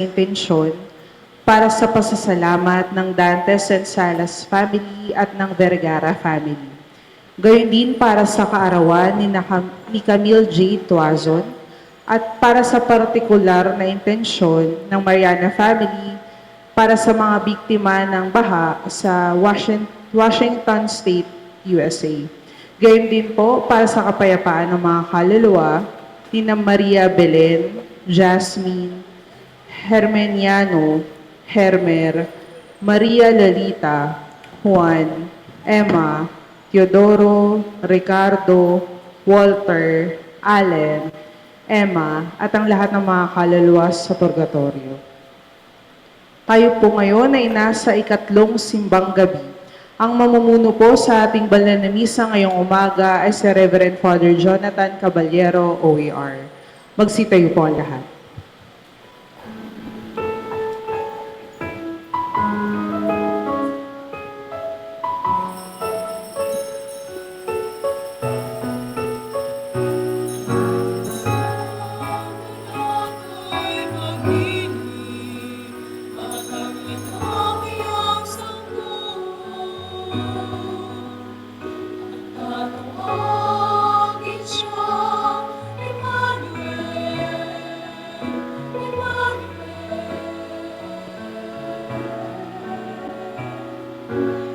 intensyon para sa pasasalamat ng Dantes and Salas family at ng Vergara family. Gayon din para sa kaarawan ni Camille J. Tuazon at para sa partikular na intensyon ng Mariana family para sa mga biktima ng baha sa Washington State, USA. Gayon din po para sa kapayapaan ng mga kaluluwa ni Maria Belen, Jasmine, Hermeniano, Hermer, Maria Lalita, Juan, Emma, Teodoro, Ricardo, Walter, Allen, Emma, at ang lahat ng mga kaluluwa sa purgatorio. Tayo po ngayon ay nasa ikatlong simbang gabi. Ang mamumuno po sa ating banal na misa ngayong umaga ay si Reverend Father Jonathan Caballero, OAR. Magsitayo po ang lahat.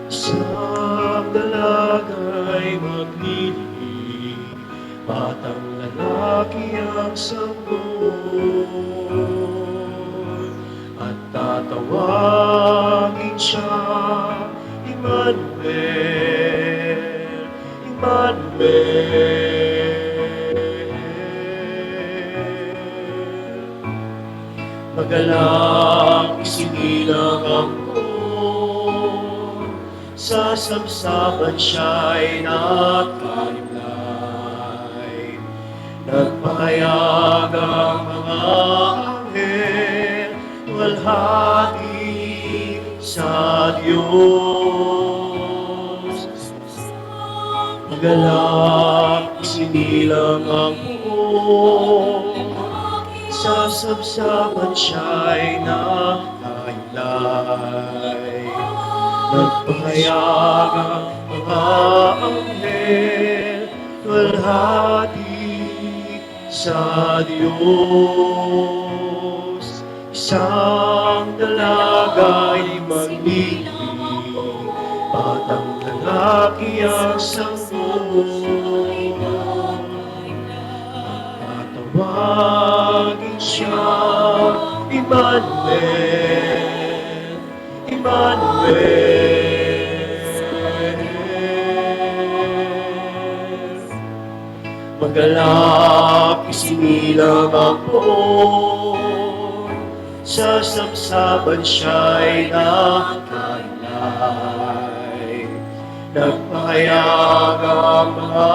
Isang dalaga'y maglili, batang lalaki ang sanggol, at tatawagin siya Emmanuel, Emmanuel. Magalang isinilang ang sa sabsaban siya'y nagkalimlay. Nagpahayag ang mga anghel, walhati sa Diyos. Magalak isinilang ang buong, sa sabsaban siya'y nagkalimlay. Nagpahayag ang mga anghel, walhati sa Diyos. Isang dalaga'y maglili, batang lalaki ang sanggol, tatawagin siya Emmanuel, Emmanuel. Magalak isinilang ang poon, sa sabsaban siya'y nagkailay. Nagpahayag ang mga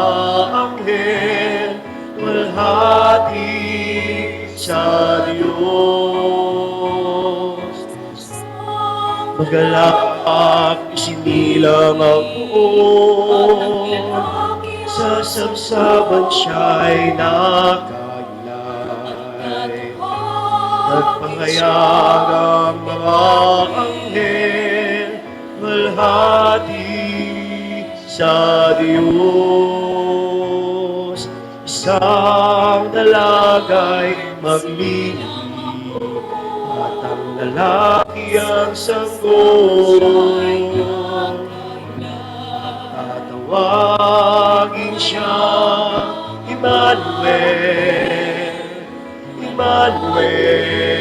anghel, walhati sa Diyos. Magalak isinilang ang poon, sa sabsaban siya'y nagkailay. Nagpahayag ang mga anghel, walhati sa Diyos. Isang dalaga'y maglili, batang lalaki ang sanggol, tatawagin siya Emmanuel, Emmanuel.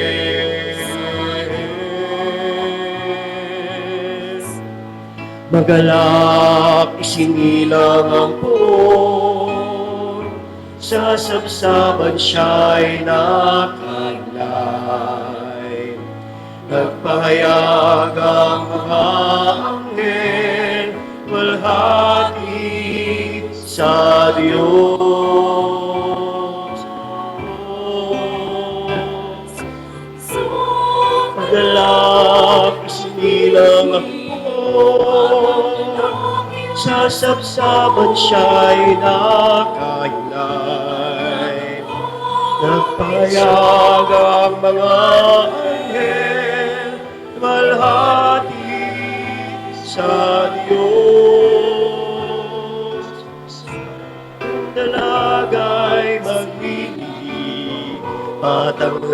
Magalak isinilang ang poon, sa sabsaban siya'y nakailay. Nagpahayag ang mga anghel, walhati sa Diyos. Magalak isinilang ang poon, sa sabsaban siya'y nakailay. Nagpahayag ang mga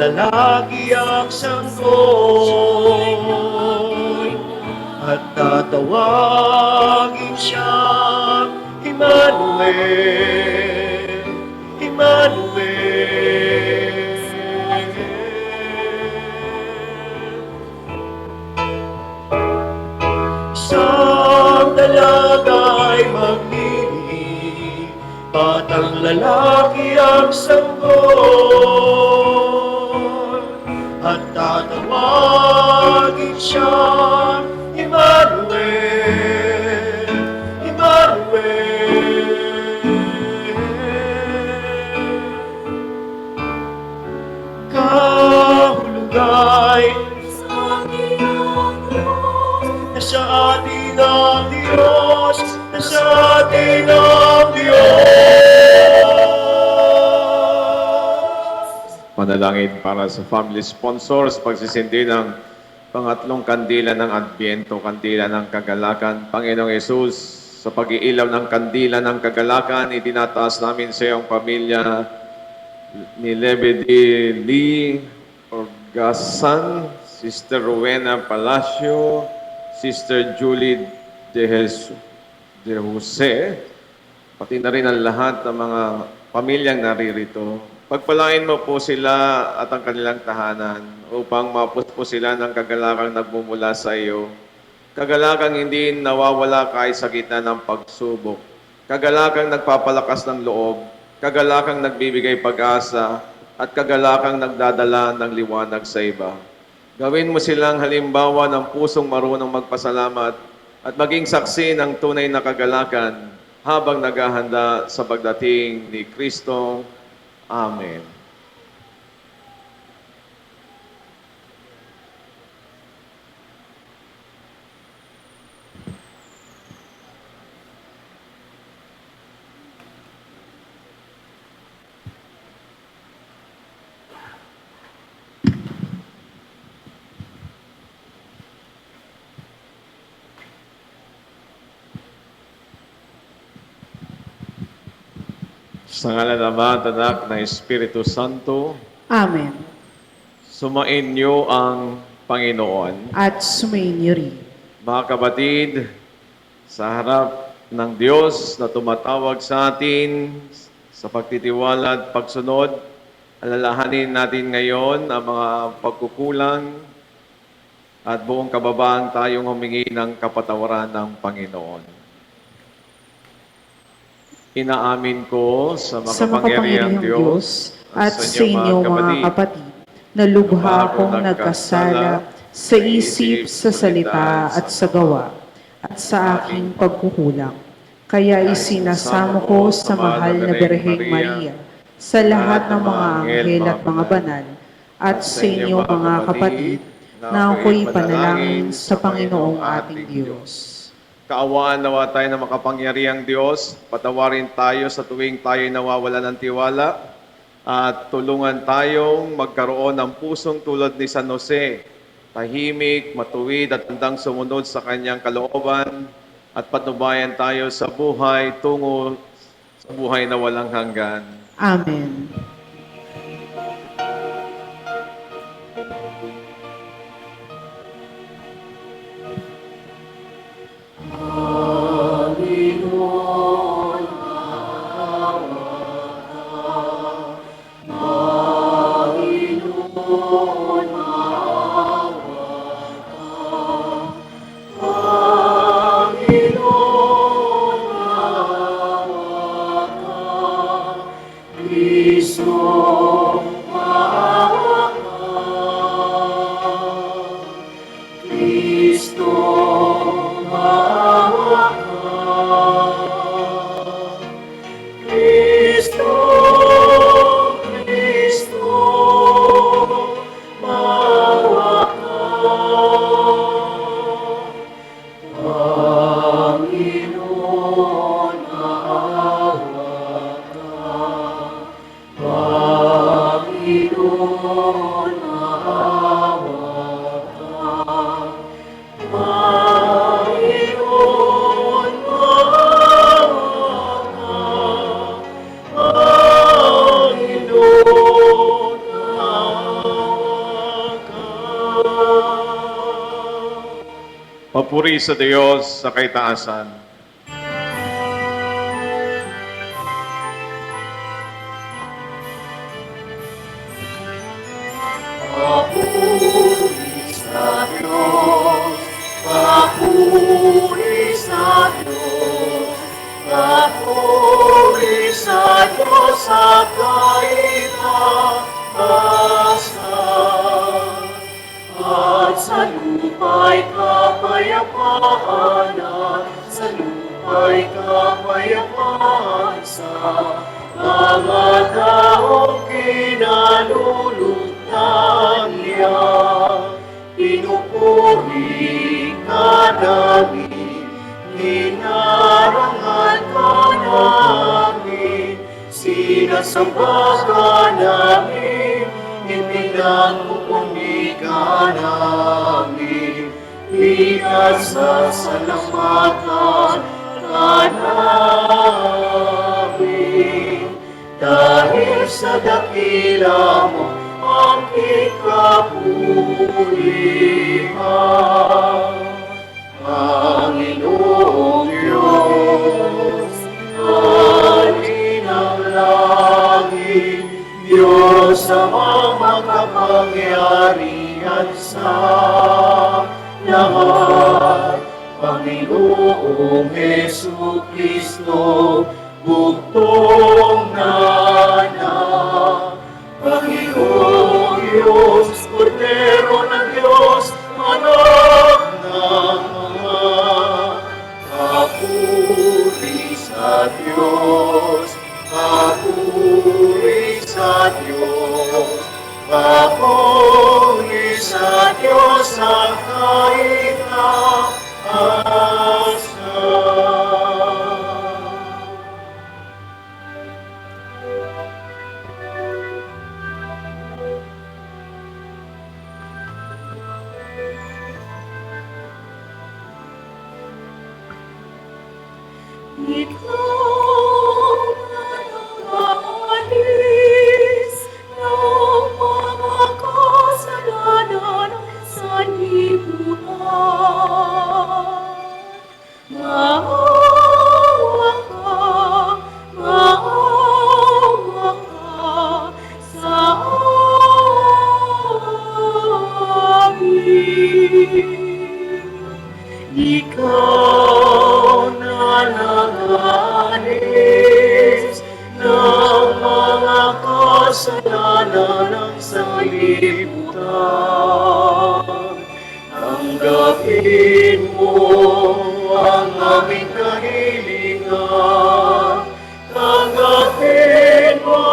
lalaki ang sanggol at tatawagin siyang Emmanuel, Emmanuel. Isang dalaga'y maglili, batang lalaki ang sanggol, at tatawagin siyang Emmanuel, Emmanuel. Kahulugay nasa atin ang Diyos, nasa atin ang Diyos. Manalangin para sa family sponsors, pagsisindi ng pangatlong kandila ng Adbyento, kandila ng kagalakan. Panginoong Yesus, sa pag-iilaw ng kandila ng kagalakan, itinataas namin sa iyong pamilya ni Lebedi Lee Orgasan, Sister Rowena Palacio, Sister Julie de Jose, pati na rin ang lahat ng mga pamilyang naririto. Pagpalain mo po sila at ang kanilang tahanan upang mapos po sila ng kagalakang nagmumula sa iyo. Kagalakang hindi nawawala kahit sa gitna ng pagsubok. Kagalakang nagpapalakas ng loob. Kagalakang nagbibigay pag-asa at kagalakang nagdadala ng liwanag sa iba. Gawin mo silang halimbawa ng pusong marunong magpasalamat at maging saksi ng tunay na kagalakan habang naghahanda sa pagdating ni Kristo. Amen. Sa ngalan ng Ama at Anak na Espiritu Santo, Amen. sumain niyo ang Panginoon. At sumainyo rin. Mga kapatid, sa harap ng Diyos na tumatawag sa atin sa pagtitiwala at pagsunod, alalahanin natin ngayon ang mga pagkukulang at buong kababaan tayong humingi ng kapatawaran ng Panginoon. Inaamin ko sa makapangyarihang Diyos at sa inyo mga kapatid, na lubha akong nagkasala sa isip, sa salita at sa gawa, at sa aking pagkukulang. Kaya isinasamo ko sa mahal na Birheng Maria, sa lahat ng mga anghel at mga banal, at sa inyo mga kapatid, na ako'y panalangin sa Panginoong ating Diyos. Kaawaan nawa tayo ng makapangyarihang Diyos, patawarin tayo sa tuwing tayo'y nawawala ng tiwala, at tulungan tayong magkaroon ng pusong tulad ni San Jose, tahimik, matuwid at handang sumunod sa kanyang kalooban, at patnubayan tayo sa buhay tungo sa buhay na walang hanggan. Amen. Papuri sa Diyos sa kaitaasan. Papuri sa Diyos, papuri sa Diyos, papuri sa Diyos sa kaitaasan. At sa lupa'y kapayapaan, at sa lupa'y kapayapaan sa mga taong kinalulugtan niya. Pinupuri ka namin, hinarangan ka namin, sinasamba ka namin, ipinagpupuni ka namin, pinasasalamatan ka namin. Dahil sa dakila mo ang ikapulihan, Panginoong Diyos, Hari ng langit, Diyos amang makapangyarihan sa lahat, Panginoong Jesucristo, bugtong nana, Panginoong Diyos, Kordero ng Diyos, anak ng mga, papuri sa Diyos, papuri sa Diyos, papuri sa Diyos sa kaitaasan. Ikaw na nag-aalis ng mga kasalanan sa lipunan. Maawa ka sa amin. Ikaw na nag-aalis ng mga kasalanan ng sanlibutan. Tanggapin mo ang aming kahilingan. Tanggapin mo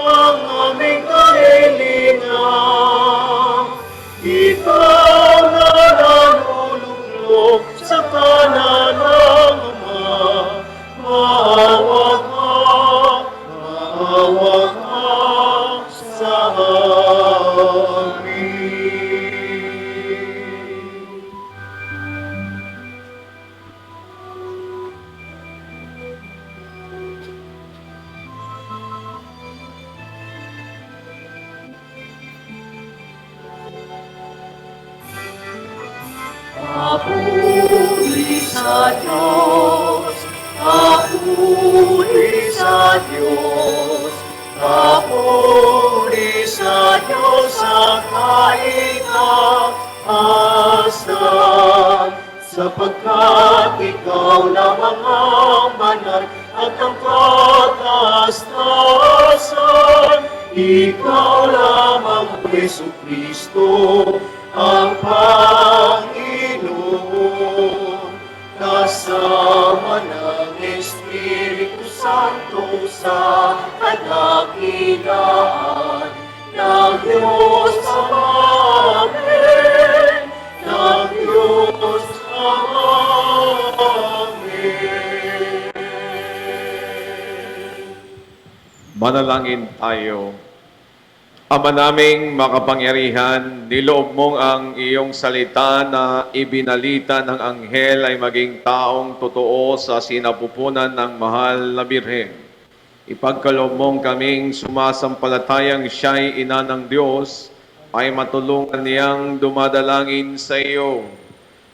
ang aming kahilingan. Ikaw na naluluklok sa kanan ng Ama, maawa ka sa amin. Papuri sa Diyos, papuri sa Diyos, papuri sa Diyos sa kaitaasan. Sapagkat ikaw lamang ang banal at ang kataas-taasan, ikaw lamang Jesucristo, ang Panginoon, kasama ng Espiritu Santo sa kadakilaan ng Diyos Amen, ng Diyos Amen. Manalangin tayo. Ama naming makapangyarihan, niloob mong ang iyong salita na ibinalita ng anghel ay maging taong totoo sa sinapupunan ng mahal na Birhen. Ipagkaloob mong kaming sumasampalatayang siya'y ina ng Diyos ay matulungan niyang dumadalangin sa iyo.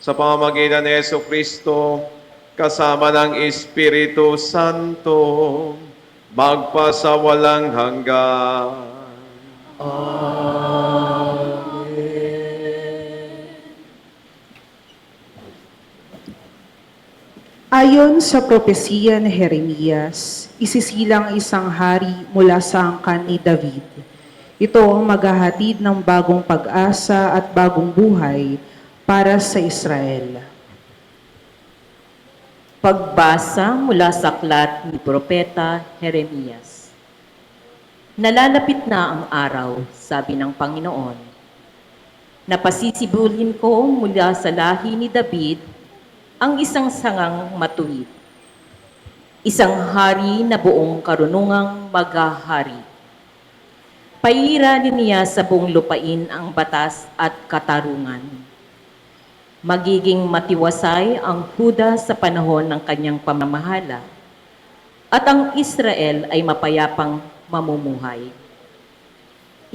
Sa pamamagitan ni Yesu Kristo, kasama ng Espiritu Santo, magpasawalang hanggan. Ayon sa propesiya ni Jeremias, isisilang isang hari mula sa angkan ni David. Ito ang maghahatid ng bagong pag-asa at bagong buhay para sa Israel. Pagbasa mula sa aklat ni Propeta Jeremias. Nalalapit na ang araw, sabi ng Panginoon, na pasisibulin ko mula sa lahi ni David ang isang sangang matuwid, isang hari na buong karunungang maghahari. Pairalin niya sa buong lupain ang batas at katarungan. Magiging matiwasay ang Huda sa panahon ng kanyang pamamahala, at ang Israel ay mapayapang mamumuhay.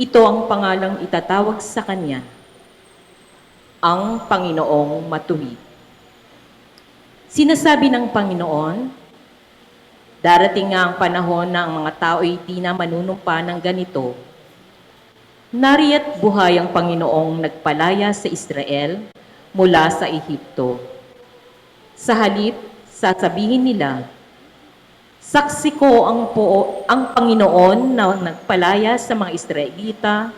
Ito ang pangalang itatawag sa kanya, ang Panginoong Matuwid. Sinasabi ng Panginoon, darating nga ang panahon na ang mga tao'y di na manunumpa ng ganito. Nariya't buhay ang Panginoong nagpalaya sa Israel mula sa Ehipto. Sa halip, sasabihin nila, saksi ko ang Panginoon na nagpalaya sa mga Israelita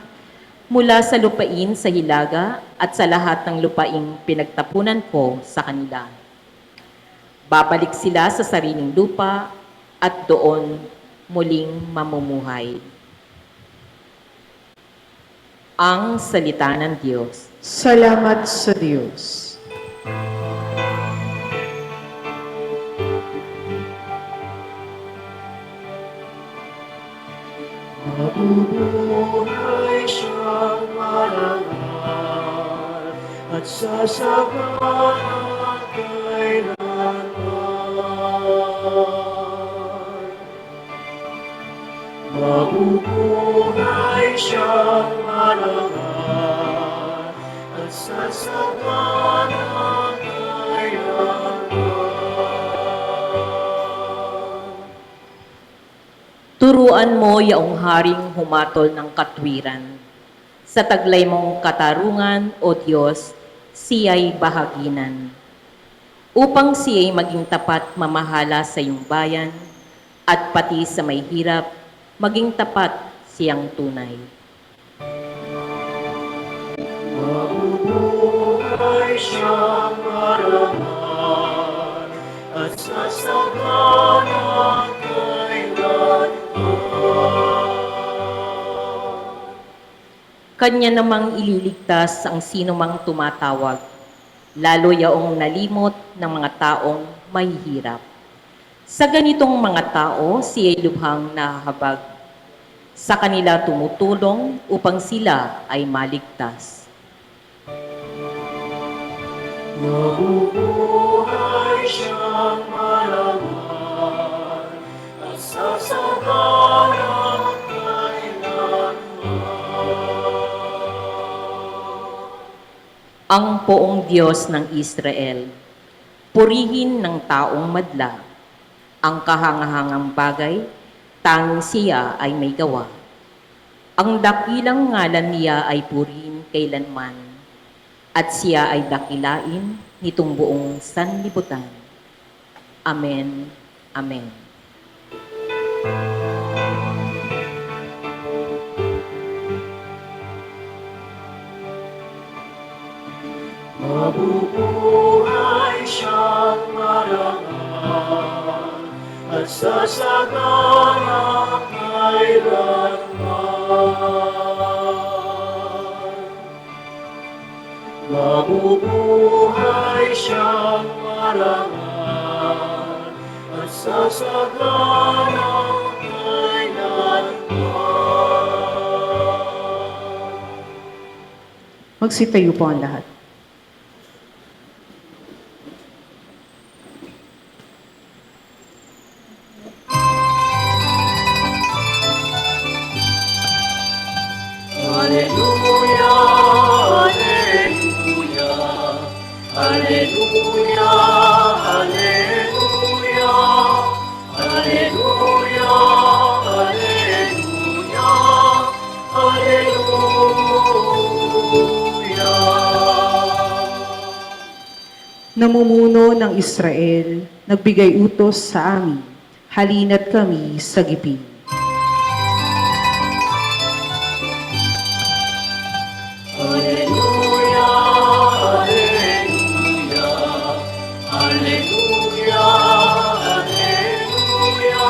mula sa lupain sa hilaga at sa lahat ng lupaing pinagtapunan ko sa kanila. Babalik sila sa sariling lupa at doon muling mamumuhay. Ang salita ng Diyos. Salamat sa Diyos. Mabubuhay siyang marangal at sasagana kailanman. Mabubuhay siyang marangal at sasagana kailanman. Turuan mo yaong haring humatol ng katwiran. Sa taglay mong katarungan, O Diyos, siya'y bahaginan. Upang siya'y maging tapat mamahala sa iyong bayan, at pati sa may hirap, maging tapat siyang tunay. Mabubuhay siyang marangal at sasagana kailanman. Kanya namang ililigtas ang sinumang tumatawag, lalo yaong nalimot ng mga taong mahihirap. Sa ganitong mga tao, siya'y lubhang nahahabag. Sa kanila tumutulong upang sila ay maligtas. Mabubuhay siyang marangal at sasagana kailanman. Ang poong Diyos ng Israel, purihin ng taong madla, ang kahangahangang bagay, tanging siya ay may gawa. Ang dakilang ngalan niya ay purihin kailanman, at siya ay dakilain nitong buong sanlibutan. Amen. Amen. Mabubuhay siyang marangal at sasagana kailanman. Mabubuhay siyang marangal at sasagana kailanman. Magsitayo po ang lahat. Hallelujah. namumuno ng Israel, nagbigay utos sa amin, halina't kami sagipin. Alleluia, Alleluia, Alleluia, Alleluia,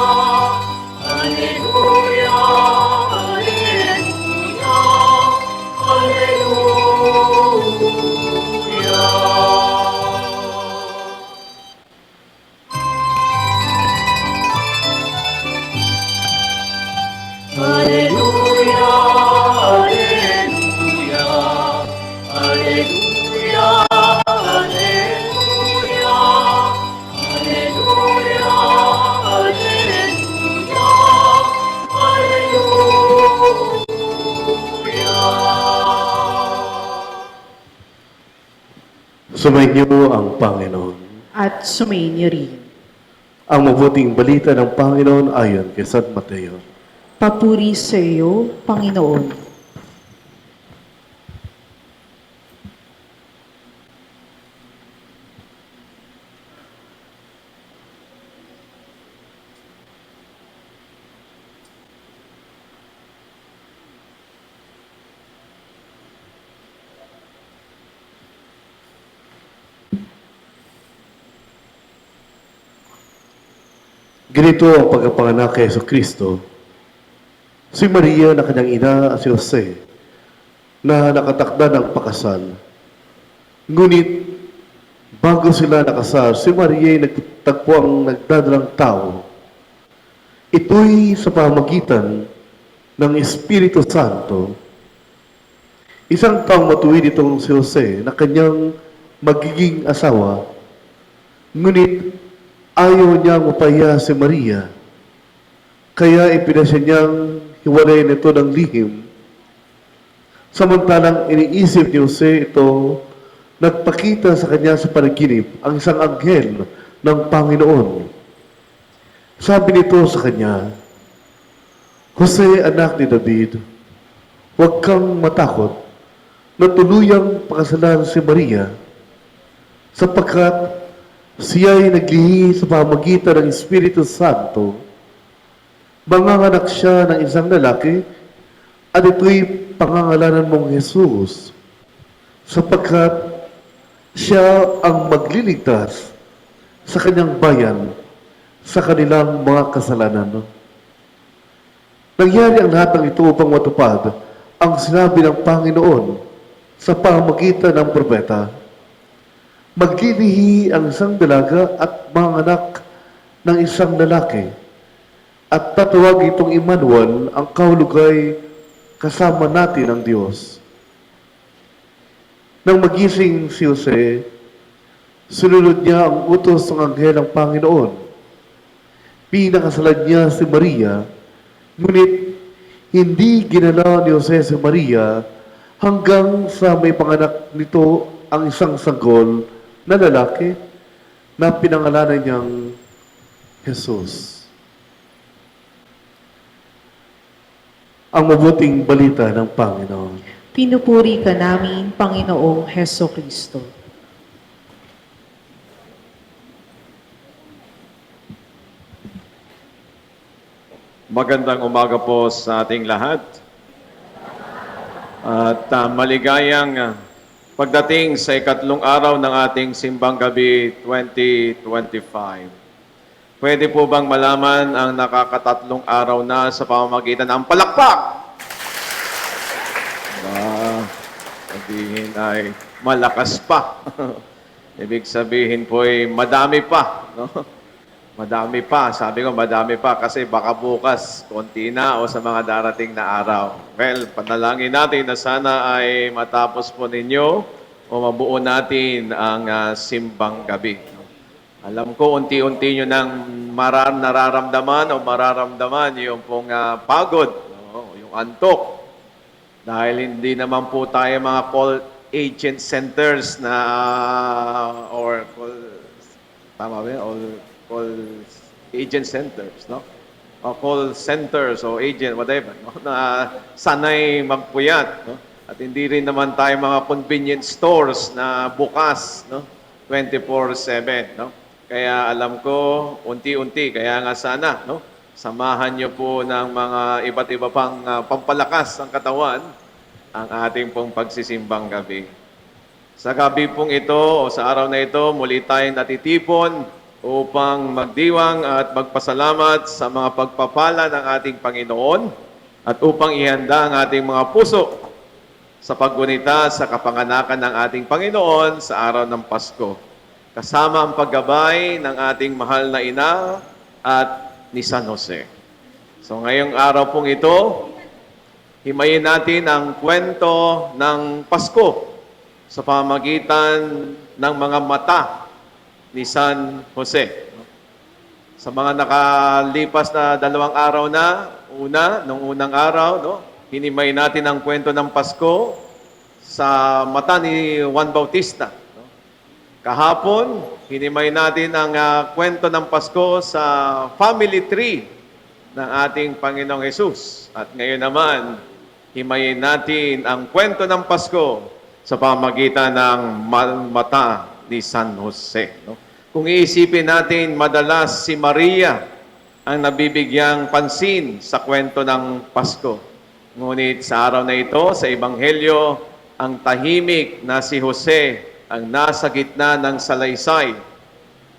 Alleluia, Alleluia, Alleluia. Alleluia, Alleluia, Alleluia, Alleluia, Alleluia, Alleluia. Sumainyo ang Panginoon. At sumainyo rin. Ang mabuting balita ng Panginoon ayon kay San Mateo. Papuri sa iyo, Panginoon. Ganito ang pagkapanganak kay Kristo. Si Maria na kanyang ina at si Jose na nakatakda ng pakasal. Ngunit bago sila nakasal, si Maria ay nagtagpo ang nagdadalang tao. Ito'y sa pamagitan ng Espiritu Santo. Isang taong matuwid itong si Jose na kanyang magiging asawa. Ngunit ayaw niyang mapahiya si Maria. Kaya ipinasya niyang hiwalayin ito ng lihim. Samantalang iniisip ni Jose ito, nagpakita sa kanya sa panaginip ang isang anghel ng Panginoon. Sabi nito sa kanya, Jose, anak ni David, huwag kang matakot na tuluyang pakasalan si Maria, sapagkat siya'y naglihi sa pamagitan ng Espiritu Santo. Manganganak siya ng isang lalaki, at ito'y pangangalanan mong Jesus, sapagkat siya ang magliligtas sa kanyang bayan sa kanilang mga kasalanan. Nangyari ang lahat ng ito upang matupad ang sinabi ng Panginoon sa pamamagitan ng propeta. Maglilihi ang isang dalaga at manganak ng isang lalaki, at tatawag itong Emmanuel, ang kahulugay kasama natin ang Diyos. Nang magising si Jose, sununod niya ang utos ng anghel ng Panginoon. Pinakasalan niya si Maria, ngunit hindi ginalaw ni Jose si Maria hanggang sa may panganak nito ang isang sanggol na lalaki na pinangalanan niyang Jesus. Ang mabuting balita ng Panginoon. Pinupuri ka namin, Panginoong Heso Kristo. Magandang umaga po sa ating lahat. At maligayang pagdating sa ikatlong araw ng ating Simbang Gabi 2025. Pwede po bang malaman ang nakakatatlong araw na sa pamamagitan ng palakpak? Sabihin ay malakas pa. Ibig sabihin po ay madami pa. No? Madami pa. Sabi ko madami pa kasi baka bukas konti na o sa mga darating na araw. Well, panalangin natin na sana ay matapos po ninyo o mabuo natin ang Simbang Gabi. Alam ko, unti-unti nyo nang nararamdaman o mararamdaman yung pong pagod, no? Yung antok. Dahil hindi naman po tayo mga call agent centers na or call, tama ba yun? Or call agent centers, no? O call centers o agent, whatever, no? Na sanay magpuyat, no? At hindi rin naman tayo mga convenience stores na bukas, no? 24/7, no? Kaya alam ko, unti-unti, kaya nga sana, no? Samahan niyo po ng mga iba't iba pang pampalakas ng katawan ang ating pong pagsisimbang gabi. Sa gabi pong ito o sa araw na ito, muli tayong natitipon upang magdiwang at magpasalamat sa mga pagpapala ng ating Panginoon at upang ihanda ang ating mga puso sa paggunita sa kapanganakan ng ating Panginoon sa araw ng Pasko. Kasama ang paggabay ng ating mahal na ina at ni San Jose. So ngayong araw pong ito, himayin natin ang kwento ng Pasko sa pamagitan ng mga mata ni San Jose. Sa mga nakalipas na 2 araw na, nung unang araw, no, hinimay natin ang kwento ng Pasko sa mata ni Juan Bautista. No? Kahapon, hinimay natin ang kwento ng Pasko sa family tree ng ating Panginoong Hesus. At ngayon naman, himayin natin ang kwento ng Pasko sa pamagitan ng mata ni San Jose. No? Kung iisipin natin, madalas si Maria ang nabibigyang pansin sa kwento ng Pasko. Ngunit sa araw na ito, sa Ebanghelyo, ang tahimik na si Jose ang nasa gitna ng salaysay.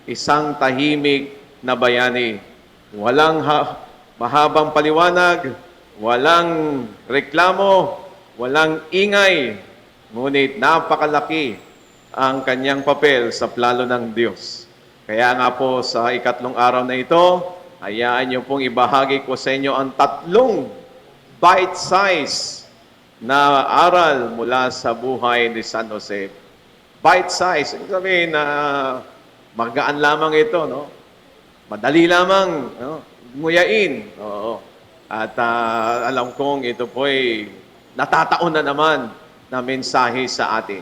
Isang tahimik na bayani. Walang mahabang paliwanag, walang reklamo, walang ingay. Ngunit napakalaki ang kanyang papel sa plano ng Diyos. Kaya nga po sa ikatlong araw na ito, hayaan niyo pong ibahagi ko sa inyo ang 3 bite-size na aral mula sa buhay ni San Jose. Bite-size, ibig sabihin na magaan lamang ito, no? Madali lamang, no? Nguyain. Oo. At alam kong ito po ay natataon na naman na mensahe sa atin.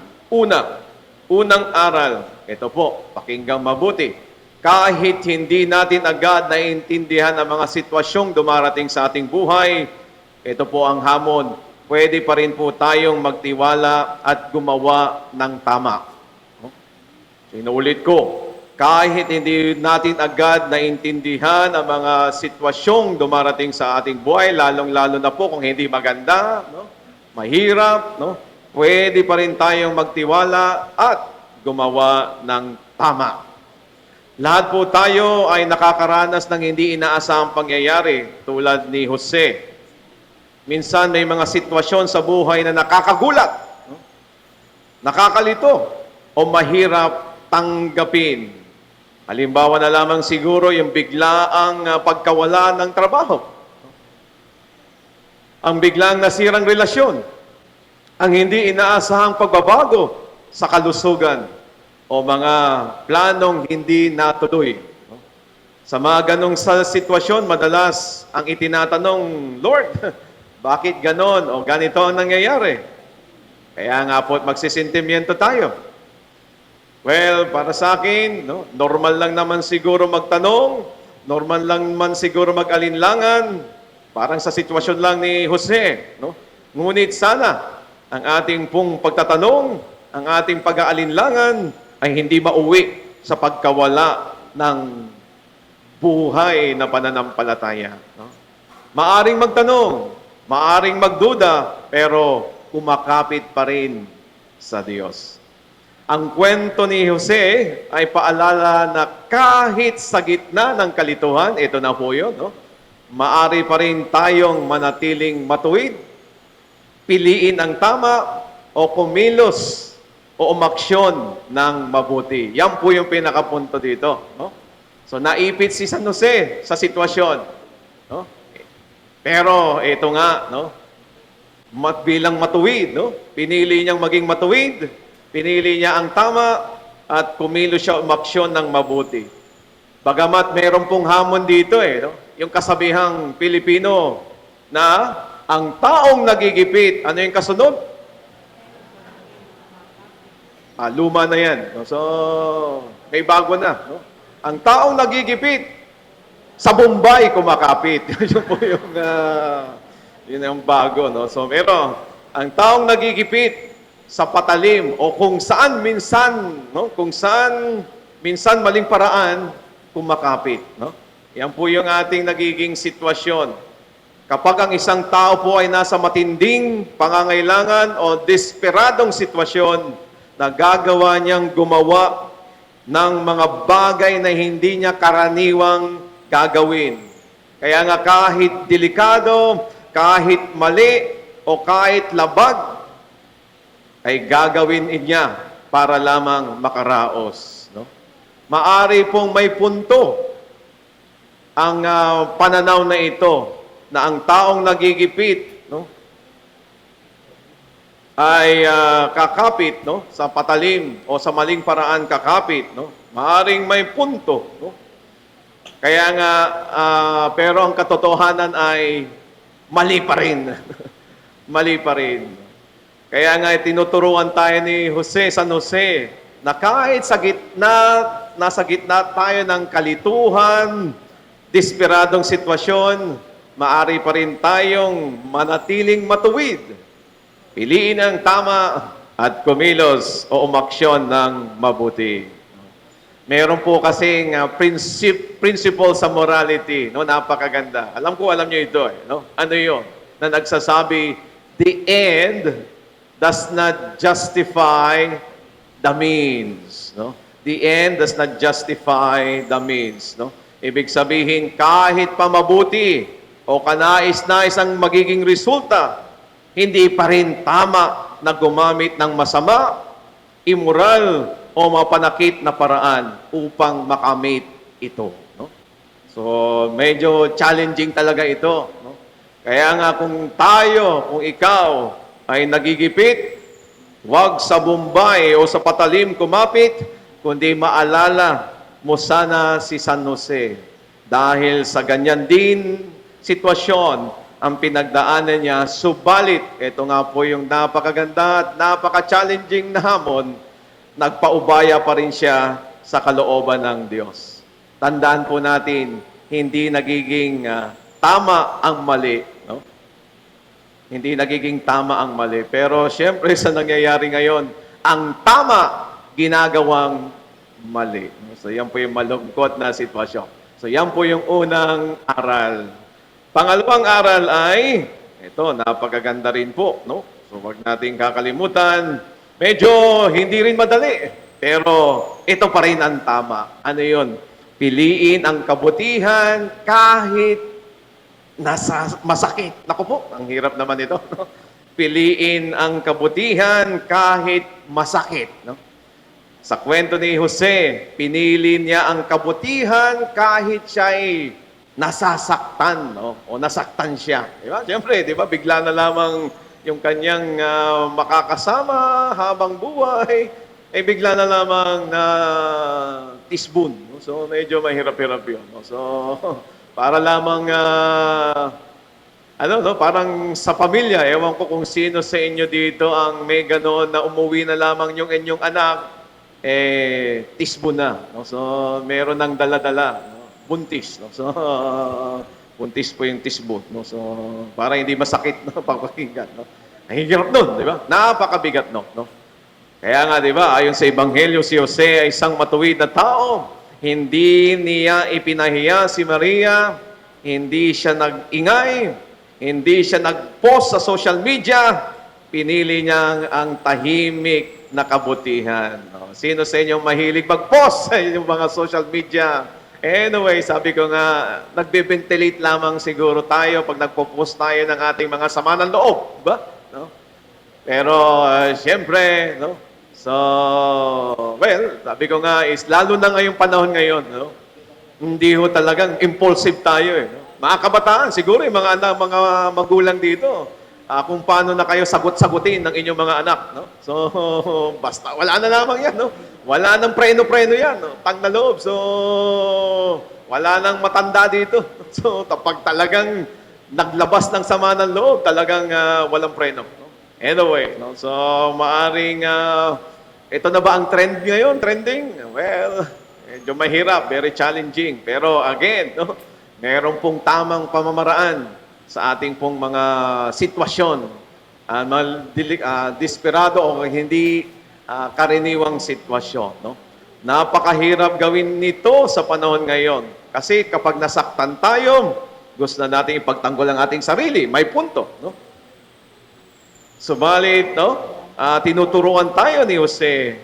Unang aral, ito po, pakinggang mabuti. Kahit hindi natin agad naiintindihan ang mga sitwasyong dumarating sa ating buhay, ito po ang hamon. Pwede pa rin po tayong magtiwala at gumawa ng tama. Sinuulit ko, kahit hindi natin agad naiintindihan ang mga sitwasyong dumarating sa ating buhay, lalong-lalo na po kung hindi maganda, no? Mahirap, no? Pwede pa rin tayong magtiwala at gumawa ng tama. Lahat po tayo ay nakakaranas ng hindi inaasahang pangyayari tulad ni Jose. Minsan may mga sitwasyon sa buhay na nakakagulat, no? Nakakalito, o mahirap tanggapin. Halimbawa na lamang siguro yung biglaang pagkawala ng trabaho. Ang biglang nasirang relasyon. Ang hindi inaasahang pagbabago sa kalusugan o mga planong hindi natuloy. Sa mga ganong sitwasyon, madalas ang itinatanong, Lord, bakit ganon o ganito ang nangyayari? Kaya nga po magsisentimiento tayo. Well, para sa akin, no, normal lang naman siguro magtanong, normal lang naman siguro mag-alinlangan, parang sa sitwasyon lang ni Jose. No? Ngunit sana, ang ating pong pagtatanong, ang ating pag-aalinlangan ay hindi mauwi sa pagkawala ng buhay na pananampalataya. No? Maaring magtanong, maaring magduda, pero kumakapit pa rin sa Diyos. Ang kwento ni Jose ay paalala na kahit sa gitna ng kalituhan, ito na po yun, no? Maari pa rin tayong manatiling matuwid, piliin ang tama o kumilos o umaksyon ng mabuti. Yan po yung pinakapunto dito. No? So naipit si San Jose sa sitwasyon. No? Pero ito nga, no? Bilang matuwid, no? Pinili niyang maging matuwid, pinili niya ang tama at kumilos siya umaksyon ng mabuti. Bagamat meron pong hamon dito no? Yung kasabihang Pilipino na ang taong nagigipit, ano yung kasunod? Luma na yan. So, may bago na. No? Ang taong nagigipit, sa Bombay kumakapit. Yun po yung, yun yung bago. No? So, pero, ang taong nagigipit sa patalim o kung saan minsan, no? Kung saan minsan maling paraan kumakapit, no? Yan po yung ating nagiging sitwasyon. Kapag ang isang tao po ay nasa matinding pangangailangan o desperadong sitwasyon, na gagawa niyang gumawa ng mga bagay na hindi niya karaniwang gagawin. Kaya nga kahit delikado, kahit mali, o kahit labag, ay gagawin niya para lamang makaraos. No? Maari pong may punto ang pananaw na ito, na ang taong nagigipit, no, ay kakapit, no, sa patalim o sa maling paraan kakapit, no. Maaring may punto, no. Kaya nga pero ang katotohanan ay mali pa rin. Mali pa rin. Kaya nga tinuturuan tayo ni San Jose na kahit nasa gitna tayo ng kalituhan, desperadong sitwasyon, maari pa rin tayong manatiling matuwid. Piliin ang tama at kumilos o umaksyon ng mabuti. Meron po kasing principle sa morality, no, napakaganda. Alam niyo ito, no? Ano 'yon? Na nagsasabi, the end does not justify the means, no? The end does not justify the means, no? Ibig sabihin, kahit pa mabuti o kanais-nais ang magiging resulta, hindi pa rin tama na gumamit ng masama, immoral, o mapanakit na paraan upang makamit ito. No? So, medyo challenging talaga ito. No? Kaya nga kung ikaw ay nagigipit, huwag sa Bombay o sa patalim kumapit, kundi maalala mo sana si San Jose. Dahil sa ganyan din sitwasyon ang pinagdaanan niya, subalit, ito nga po yung napakaganda at napaka-challenging na hamon, nagpaubaya pa rin siya sa kalooban ng Diyos. Tandaan po natin, hindi nagiging tama ang mali. No? Hindi nagiging tama ang mali. Pero siyempre sa nangyayari ngayon, ang tama ginagawang mali. So yan po yung malungkot na sitwasyon. So yan po yung unang aral. Pangalawang aral ay, ito, napakaganda rin po, no? So wag nating kakalimutan, medyo hindi rin madali, pero ito pa rin ang tama. Ano yun? Piliin ang kabutihan kahit masakit. Naku po, ang hirap naman ito. No? Piliin ang kabutihan kahit masakit. No? Sa kwento ni Jose, pinili niya ang kabutihan kahit siya'y nasasaktan, no? O nasaktan siya. Diba? Siyempre, di ba, bigla na lamang yung kanyang makakasama habang buhay, eh bigla na lamang na tisbun. No? So, medyo mahirap-hirap yun. No? So, para lamang, parang sa pamilya, ewan ko kung sino sa inyo dito ang may gano'n na umuwi na lamang yung inyong anak, tisbun na. No? So, meron ng dala-dala. Buntis, no? So, buntis po yung tisbot, no? So, para hindi masakit, no? Papakinggan, no? Ang hirap nun, di ba? Napakabigat, no? Kaya nga, di ba, ayon sa Ebanghelyo, si Jose ay isang matuwid na tao. Hindi niya ipinahiya si Maria, hindi siya nag-ingay, hindi siya nag-post sa social media, pinili niya ang tahimik na kabutihan. No? Sino sa inyo mahilig mag-post sa inyong mga social media? Anyway, sabi ko nga, nagbe-ventilate lamang siguro tayo pag nagpo-post tayo ng ating mga sama ng loob, ba? No? Pero, siyempre, no? So, well, sabi ko nga, is lalo na ngayong panahon ngayon, no? Hindi ho talagang impulsive tayo, eh. No? Mga kabataan, siguro, yung mga magulang dito, kung paano na kayo sagot-sagutin ng inyong mga anak, no? So, basta, wala na lamang yan, no? Wala nang preno-preno yan, no? Tang na loob. So, wala nang matanda dito. So, kapag talagang naglabas ng sama ng loob, talagang walang preno. No? Anyway, no? So, maaring, ito na ba ang trend ngayon? Trending? Well, medyo mahirap, very challenging. Pero again, no? Meron pong tamang pamamaraan sa ating pong mga sitwasyon desperado o hindi karaniwang sitwasyon. No? Napakahirap gawin nito sa panahon ngayon. Kasi kapag nasaktan tayo, gusto na natin ipagtanggol ang ating sarili. May punto. No? Subalit, no? Tinuturuan tayo ni Jose,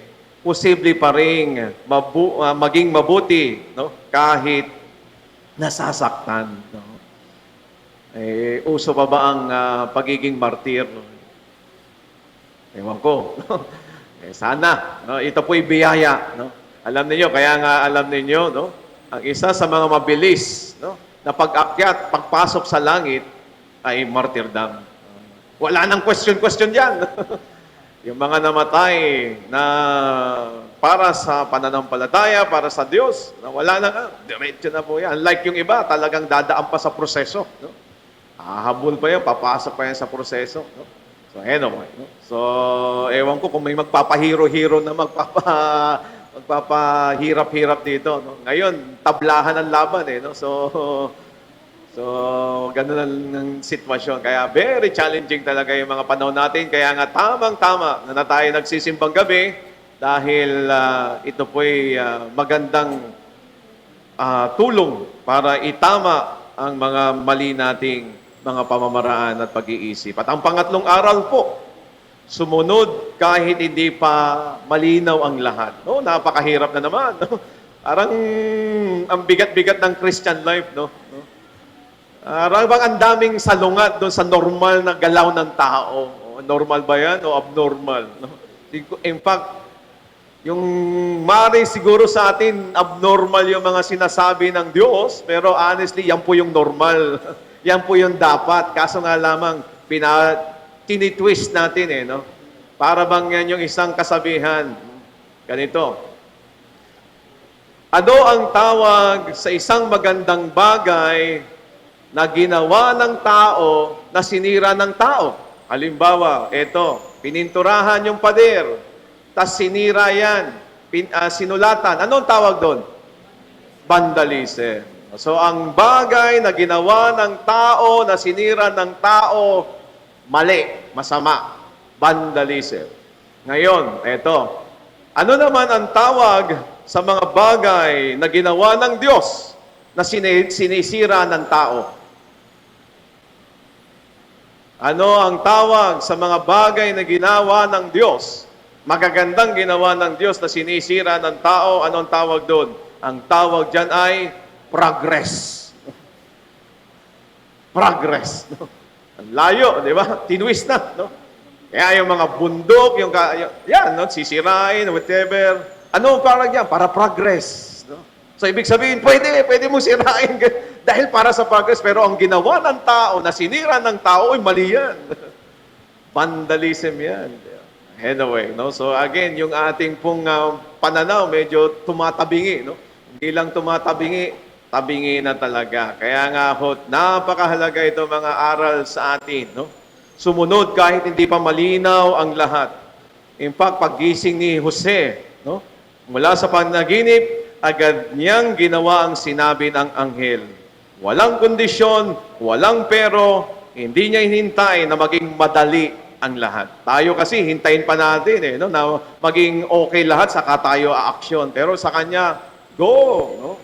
posible pa rin maging mabuti, no? Kahit nasasaktan. No? Uso pa ba ang pagiging martir? Ewan ko. Sana. No? Ito po'y biyaya. No? Alam niyo, kaya nga alam niyo, no? Ang isa sa mga mabilis, no? Na pag-akyat, pagpasok sa langit, ay martyrdom. Wala nang question yan. Yung mga namatay na para sa pananampalataya, para sa Diyos, na wala na nga, diretso na po yan. Unlike yung iba, talagang dadaan pa sa proseso. No? Hahabol pa yan, papasok pa yan sa proseso. No? So, anyway. No? So, ewan ko kung may magpapahiro-hiro na magpapahirap-hirap dito. No? Ngayon, tablahan ang laban. No? So, ganun ang sitwasyon. Kaya very challenging talaga yung mga panahon natin. Kaya nga tamang-tama na tayo nagsisimbang gabi dahil ito po'y magandang tulong para itama ang mga mali nating mga pamamaraan at pag-iisip. At ang pangatlong aral po, sumunod kahit hindi pa malinaw ang lahat. No? Napakahirap na naman. No? Parang ang bigat-bigat ng Christian life. No? Bang ang daming salungat doon sa normal na galaw ng tao. Normal ba yan o abnormal? No? In fact, yung mari siguro sa atin, abnormal yung mga sinasabi ng Diyos, pero honestly, yan po yung normal. Yan po yung dapat. Kaso nga lamang, tinitwist natin no? Para bang yan yung isang kasabihan. Ganito. Ano ang tawag sa isang magandang bagay na ginawa ng tao na sinira ng tao? Halimbawa, eto, pininturahan yung pader, tas sinira yan, sinulatan. Anong tawag doon? Vandalism. So, ang bagay na ginawa ng tao, na sinira ng tao, mali, masama. Vandalism. Ngayon, eto, ano naman ang tawag sa mga bagay na ginawa ng Diyos na sinisira ng tao? Ano ang tawag sa mga bagay na ginawa ng Diyos? Magagandang ginawa ng Diyos na sinisira ng tao, anong tawag doon? Ang tawag dyan ay progress. Progress. No? Ang layo, di ba? Tinwist na. No? Kaya yung mga bundok, yan, no? Sisirain, whatever. Ano parang yan? Para progress. No? So, ibig sabihin, pwede mo sirain dahil para sa progress. Pero ang ginawa ng tao, na sinira ng tao, ay mali yan. Vandalism yan. Anyway, no? So again, yung ating pong pananaw, medyo tumatabingi. No? Hindi lang tumatabingi, tabingi na talaga. Kaya nga ho, napakahalaga ito mga aral sa atin. No? Sumunod kahit hindi pa malinaw ang lahat. In fact, paggising ni Jose, no? Mula sa panaginip, agad niyang ginawa ang sinabi ng anghel. Walang kondisyon, walang pero, hindi niya hinintay na maging madali ang lahat. Tayo kasi, hintayin pa natin no? Na maging okay lahat, saka tayo a-action. Pero sa kanya, go! No?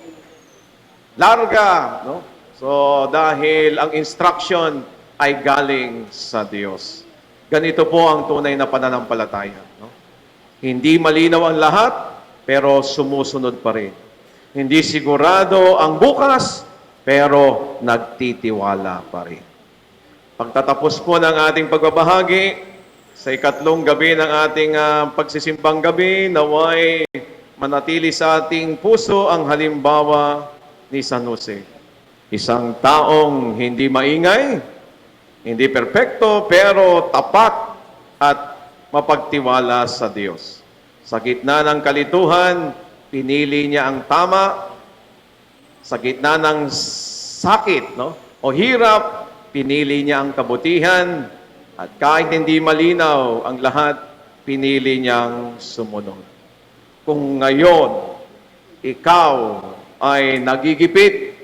Larga! No? So, dahil ang instruction ay galing sa Diyos. Ganito po ang tunay na pananampalataya. No? Hindi malinaw ang lahat, pero sumusunod pa rin. Hindi sigurado ang bukas, pero nagtitiwala pa rin. Pagtatapos po ng ating pagbabahagi, sa ikatlong gabi ng ating pagsisimbang gabi, naway manatili sa ating puso ang halimbawa ni San Jose. Isang taong hindi maingay, hindi perpekto, pero tapat at mapagtiwala sa Diyos. Sa gitna ng kalituhan, pinili niya ang tama. Sa gitna ng sakit o hirap, pinili niya ang kabutihan. At kahit hindi malinaw ang lahat, pinili niyang sumunod. Kung ngayon, ikaw ay nagigipit,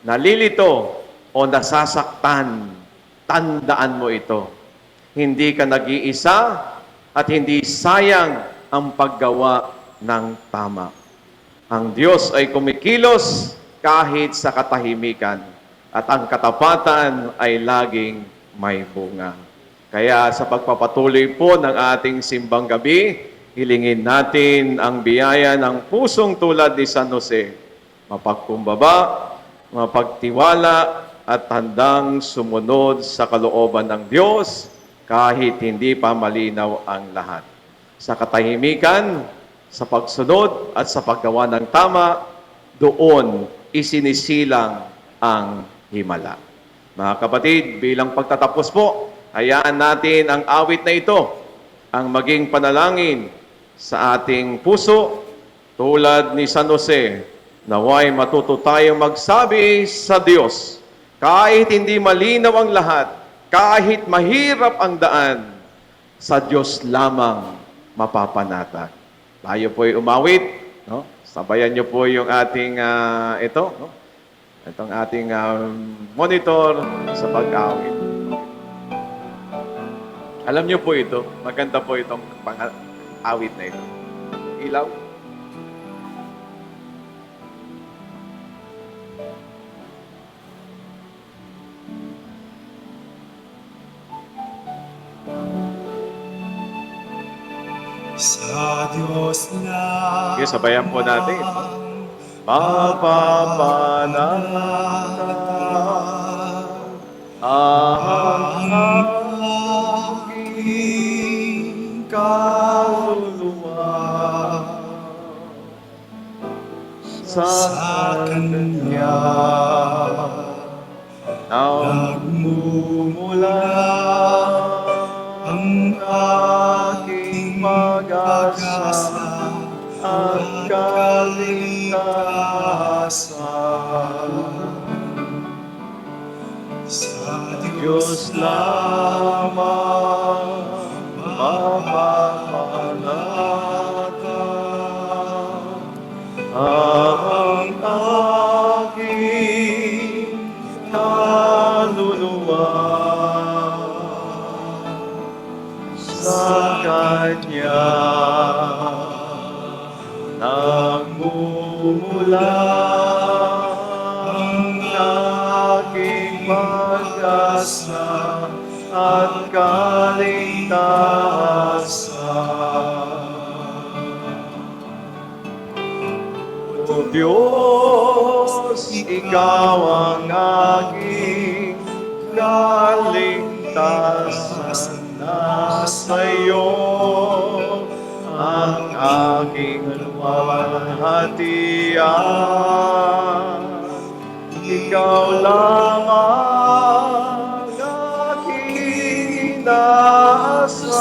nalilito, o nasasaktan, tandaan mo ito. hindi ka nag-iisa at hindi sayang ang paggawa ng tama. Ang Diyos ay kumikilos kahit sa katahimikan at ang katapatan ay laging may bunga. Kaya sa pagpapatuloy po ng ating simbang gabi, hilingin natin ang biyaya ng pusong tulad ni San Jose, mapagkumbaba, mapagtiwala, at handang sumunod sa kalooban ng Diyos kahit hindi pa malinaw ang lahat. Sa katahimikan, sa pagsunod at sa paggawa ng tama, doon isinisilang ang himala. Mga kapatid, bilang pagtatapos po, hayaan natin ang awit na ito ang maging panalangin sa ating puso tulad ni San Jose. Naway matuto tayong magsabi sa Diyos, kahit hindi malinaw ang lahat, kahit mahirap ang daan, sa Diyos lamang mapapanatag. Tayo po'y umawit, no? Sabayan niyo po yung ating no? Itong ating monitor sa pag-awit. Alam niyo po ito, maganda po itong awit na ito. Ilaw. Sa Diyos na Sige, sabayan po natin. Mapapanatag ang aking kaluluwa sa Kanya nagmumula ang aking pag-asa at kaligtasan. Sa Diyos lamang mapapanatag ang aking kaluluwa sa Kanya nagmumula ang aking pag-asa at kaligtasan. O Diyos, Ikaw ang aking kaligtasan. Nasa iyo ang aking luwalhatian. Ikaw lang ang aking inaasahan.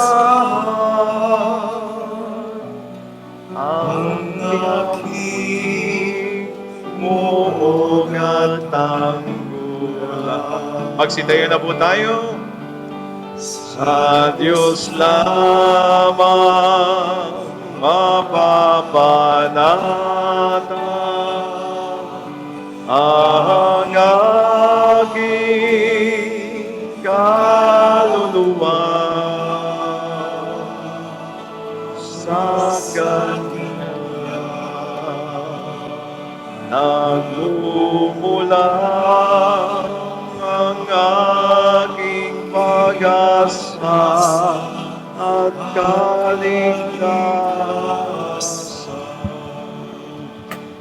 Ang aking muog at tanggulan. Magsitayo na po tayo. Sa Diyos lamang mapapanatag ang aking kaluluwa sa Kanya nagmumula ang aking pag-asa at kaligtasan.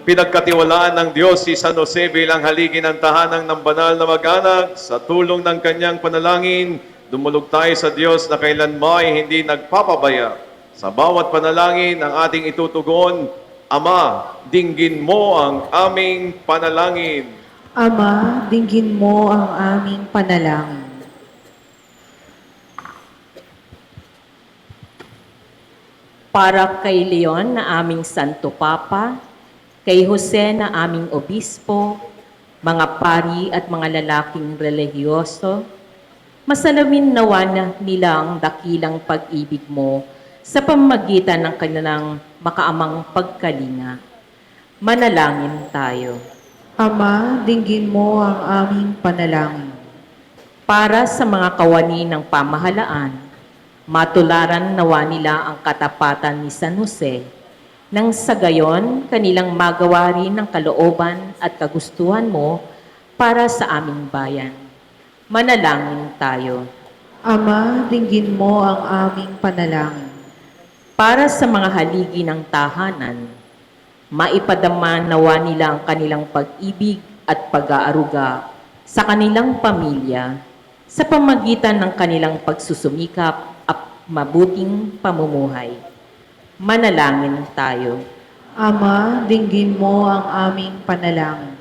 Pinagkatiwalaan ng Diyos si San Jose bilang haligi ng tahanang ng banal na mag-anak. Sa tulong ng kanyang panalangin, dumulog tayo sa Diyos na kailanman hindi nagpapabaya. Sa bawat panalangin ang ating itutugon, Ama, dinggin mo ang aming panalangin. Ama, dinggin mo ang aming panalangin. Para kay Leon na aming Santo Papa, kay Jose na aming Obispo, mga pari at mga lalaking relihiyoso, masalamin nawa na nila ang dakilang pag-ibig mo sa pamamagitan ng kanilang makaamang pagkalinga. Manalangin tayo. Ama, dinggin mo ang aming panalangin. Para sa mga kawani ng pamahalaan, Matularan nawa nila ang katapatan ni San Jose, nang sa gayon kanilang magawa rin ang kalooban at kagustuhan mo para sa aming bayan. Manalangin tayo. Ama, dinggin mo ang aming panalangin. Para sa mga haligi ng tahanan, maipadama nawa nila ang kanilang pag-ibig at pag-aaruga sa kanilang pamilya sa pamagitan ng kanilang pagsusumikap at mabuting pamumuhay. Manalangin tayo. Ama, dinggin mo ang aming panalangin.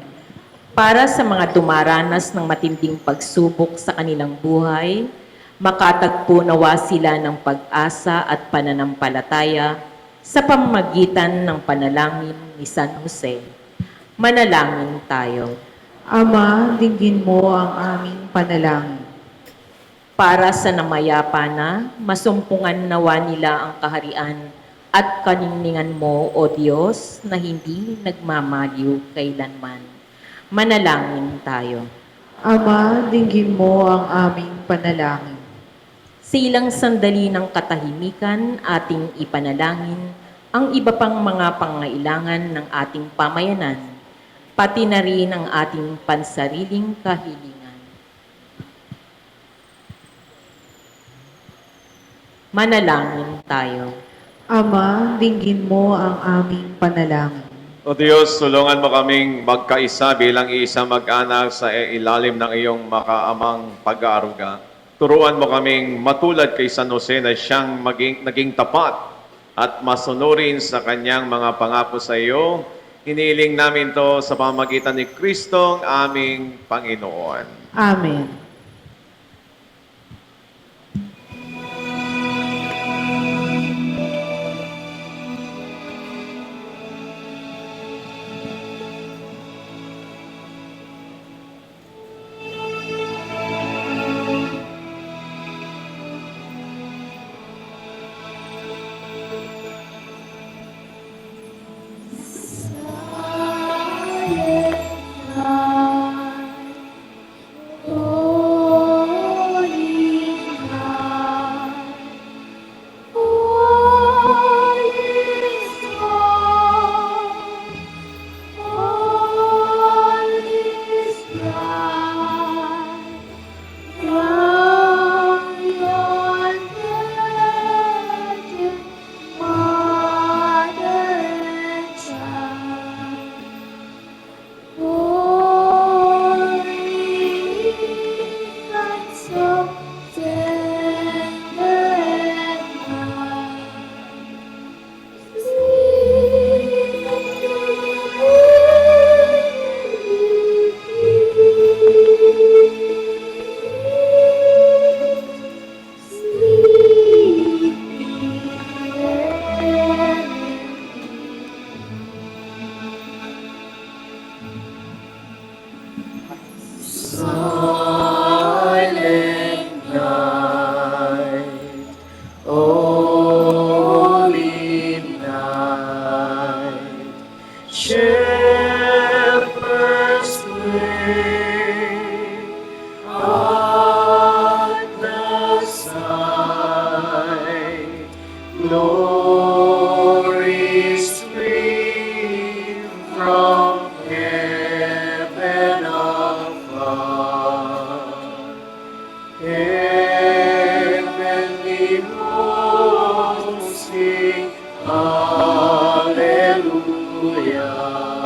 Para sa mga dumaranas ng matinding pagsubok sa kanilang buhay, makatagpo nawa sila ng pag-asa at pananampalataya sa pamamagitan ng panalangin ni San Jose. Manalangin tayo. Ama, dinggin mo ang aming panalangin. Para sa namayapa na, masumpungan nawa nila ang kaharian at kaninningan mo, O Diyos, na hindi nagmamaliw kailanman. Manalangin tayo. Ama, dinggin mo ang aming panalangin. Sa ilang sandali ng katahimikan, ating ipanalangin ang iba pang mga pangailangan ng ating pamayanan, pati na rin ang ating pansariling kahilingan. Manalangin tayo. Ama, dinggin mo ang aming panalangin. O Diyos, tulungan mo kaming magkaisa bilang isang mag-anak sa ilalim ng iyong makaamang pag-aaruga. Turuan mo kaming matulad kay San Jose na siyang naging tapat at masunurin sa kanyang mga pangako sa iyo. Hiniling namin to sa pamamagitan ni Kristong aming Panginoon. Amen. Hallelujah.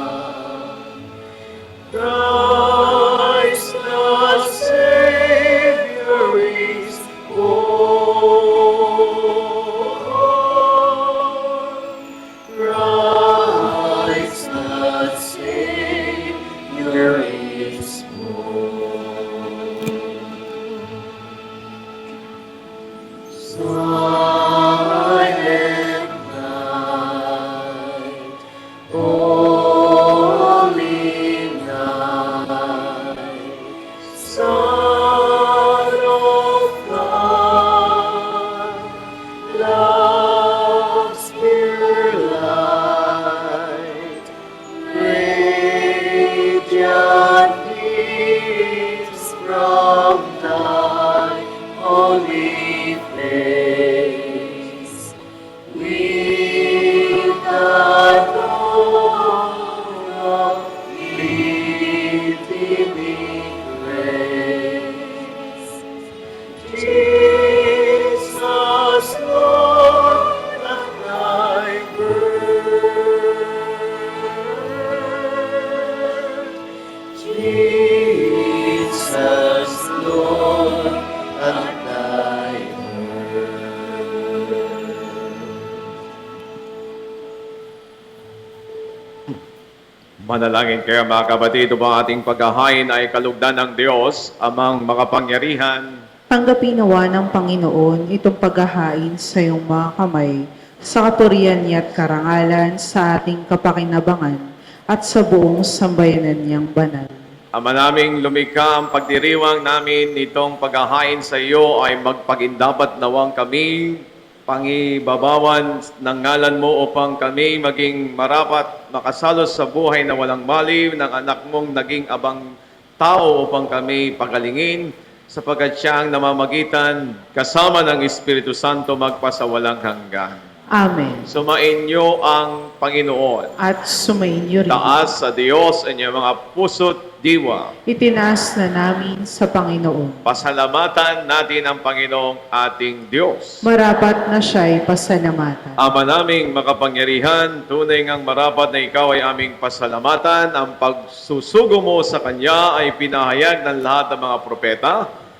Manalangin kayo mga kapatid, upang ating paghahain ay kalugdan ng Diyos, amang makapangyarihan. Tanggapin nawa ng Panginoon itong paghahain sa iyong mga kamay, sa katurihan niya at karangalan sa ating kapakinabangan at sa buong sambayanan niyang banal. Ama naming lumikha, ang pagdiriwang namin nitong paghahain sa iyo ay magpagindapat nawang kami pangibabawan ng ngalan mo upang kami maging marapat makasalos sa buhay na walang maliw ng anak mong naging abang tao upang kami pagalingin sapagkat siya ang namamagitan kasama ng Espiritu Santo magpasawalang hanggan. Amen. Sumainyo ang Panginoon. At sumainyo rin. Taas sa Diyos inyong mga puso't diwa. Itinaas na namin sa Panginoon. Pasalamatan natin ang Panginoong ating Diyos. Marapat na siya'y pasalamatan. Ama naming makapangyarihan, tunay ngang marapat na ikaw ay aming pasalamatan. Ang pagsusugo mo sa Kanya ay pinahayag ng lahat ng mga propeta.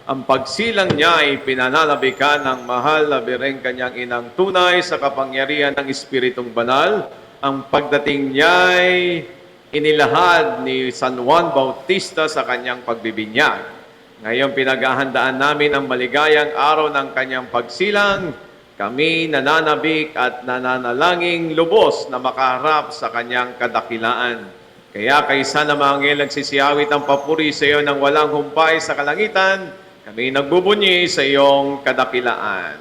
Ang pagsilang niya ay pinananabikan ng mahal na bireng kanyang inang tunay sa kapangyarihan ng Espiritong Banal. Ang pagdating niya ay inilahad ni San Juan Bautista sa kanyang pagbibinyag. Ngayon pinaghahandaan namin ang maligayang araw ng kanyang pagsilang. Kami nananabik at nananalangin lubos na makaharap sa kanyang kadakilaan. Kaya kaysa na mga anghel nagsisiyawit ang papuri sa iyo ng walang humpay sa kalangitan, kami nagbubunyi sa iyong kadakilaan.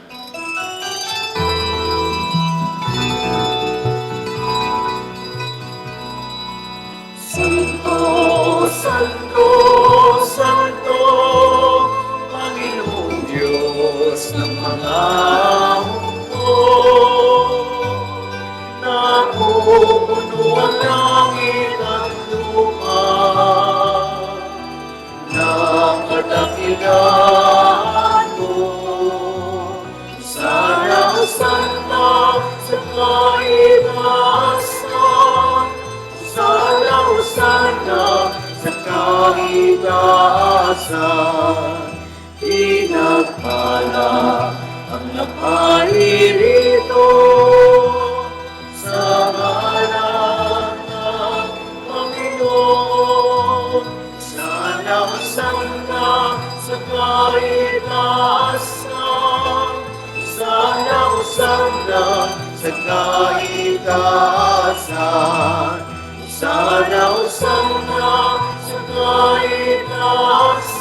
Santo, Santo, Santo, Panginoong Diyos ng mga mundo. Napupuno ang langit at lupa ng kadakilaan mo. Sana, Sana, sa kaitaasan. Sana, Sana, sa kaitaasan. Pinagpala ang naparirito sa ngalan ng Panginoon. Sana, Sana, sa kaitaasan. Sana, Sana, sa kaitaasan. Sana, Sana, sa kaitaasan.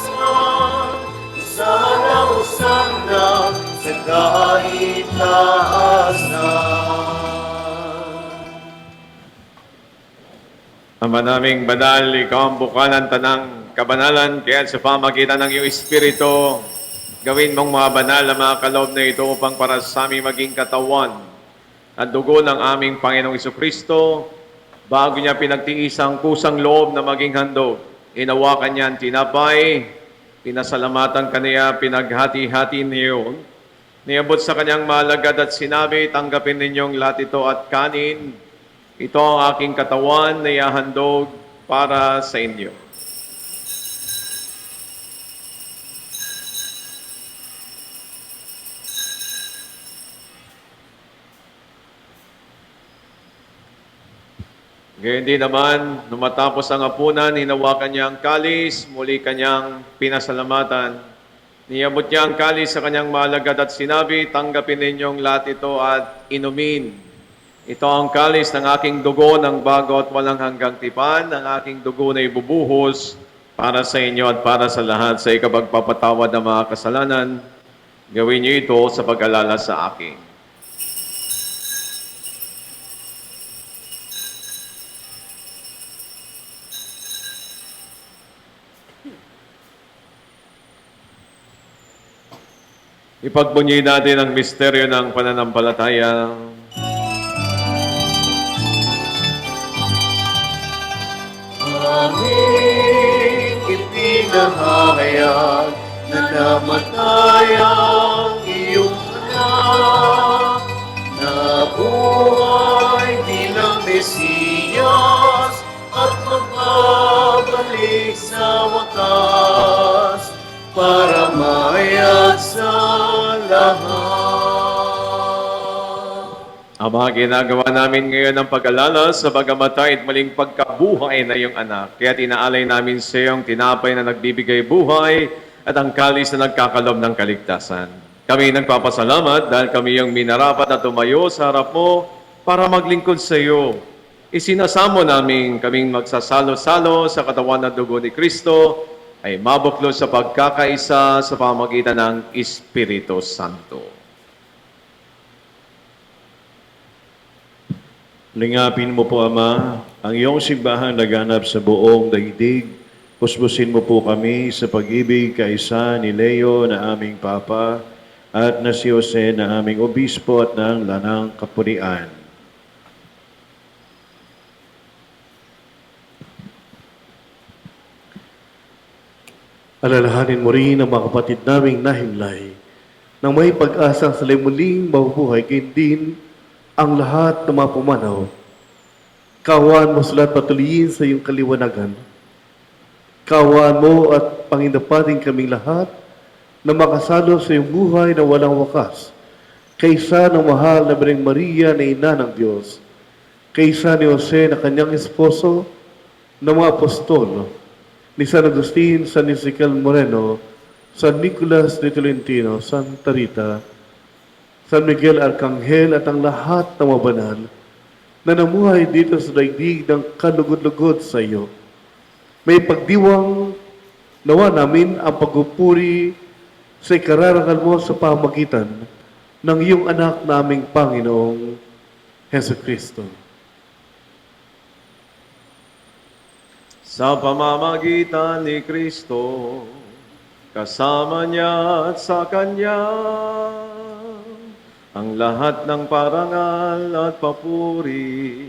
Sana, Sana, sa kaitaasan. Ama naming banal, ikaw ang bukalan tanang kabanalan, kaya sa pamagitan ng iyong Espiritu, gawin mong mga banal ang mga kaloob na ito upang para sa aming maging katawan at dugo ng aming Panginoong Jesucristo, bago niya pinagtiis ang kusang loob na maging handog. Inawakan niya ang tinapay, pinasalamatan kaniya, pinaghati-hati niyon. Niabot sa kanyang malagad at sinabi, tanggapin ninyong lahat ito at kanin. Ito ang aking katawan na ihahandog para sa inyo. Gayon din naman, nung matapos ang hapunan, hinawakan niya ang kalis, muli kanyang pinasalamatan. Niyabot niya ang kalis sa kanyang malagad at sinabi, tanggapin ninyong lahat ito at inumin. Ito ang kalis ng aking dugo ng bago at walang hanggang tipan, ang aking dugo na ibubuhos para sa inyo at para sa lahat sa ikapagpapatawad ng mga kasalanan. Gawin niyo ito sa pag-alala sa akin. Ipagbunyi natin ang misteryo ng pananampalataya. Aming ipinahayag na namatay ang iyong anak, na buhay bilang Mesiyas at magbabalik sa wakas para mayag sa lahat. Ama, ginagawa namin ngayon ang pag-alala sa pagkamatay at maling pagkabuhay na iyong anak. Kaya tinaalay namin sa iyong tinapay na nagbibigay buhay at ang kalis na nagkakalob ng kaligtasan. Kami nagpapasalamat dahil kami yung minarapat na tumayo sa harap mo para maglingkod sa iyo. Isinasamo namin kaming magsasalo-salo sa katawan at dugo ni Kristo ay mabuklo sa pagkakaisa sa pamagitan ng Espiritu Santo. Lingapin mo po, Ama, ang iyong simbahang naganap sa buong daigdig. Puspusin mo po kami sa pag-ibig kaisa ni Leo na aming Papa at na si Jose na aming Obispo at ng Lanang Kapurian. Alalahanin mo rin ang mga kapatid naming nahimlay nang may pag-asang sila muling mabubuhay gayon din ang lahat ng mga pumanaw. Kawan mo sila at patuloyin sa iyong kaliwanagan. Kawan mo at panginapating kaming lahat na makasalo sa iyong buhay na walang wakas. Kaysa ng mahal na Birheng Maria na Ina ng Diyos. Kaysa ni Jose na kanyang esposo, ng mga apostol, ni San Agustin, San Ezequiel Moreno, San Nicolas de Tolentino, Santa Rita, San Miguel Arcangel at ang lahat ng mga banal na namuhay dito sa daigdig ng kalugod-lugod sa iyo. May pagdiwang nawa namin ang pagpupuri sa ikararangal mo sa pamagitan ng iyong anak naming Panginoong Heso Kristo. Sa pamamagitan ni Kristo, kasama niya at sa Kanya, ang lahat ng parangal at papuri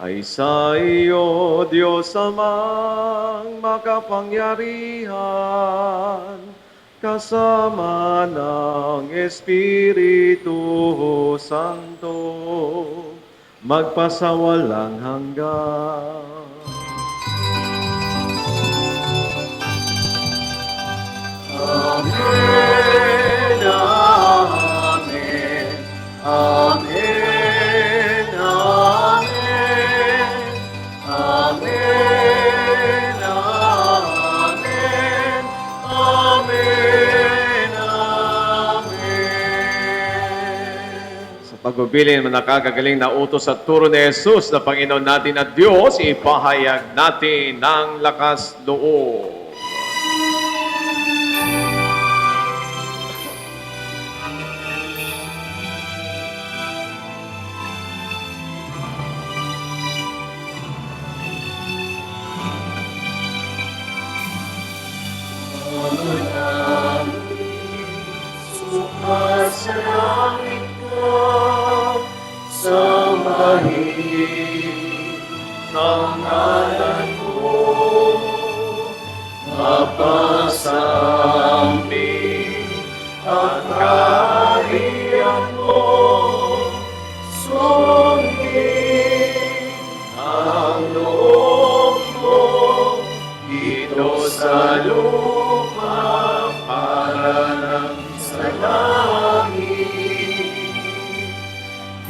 ay sa iyo, Diyos Amang makapangyarihan, kasama ng Espiritu Santo, magpasawalang hanggan. Amen, amen, amen, amen, amen, amen, amen, amen. Sa pagbibilin ng nakakagaling na utos at turo ni Jesus na Panginoon natin at Diyos, ipahayag natin ng lakas loob. Sumasalangit ka, sambahin ang ngalan mo, mapasamin ang kaharian mo, sundin ang loob mo, dito sa lupa para ng sa langit.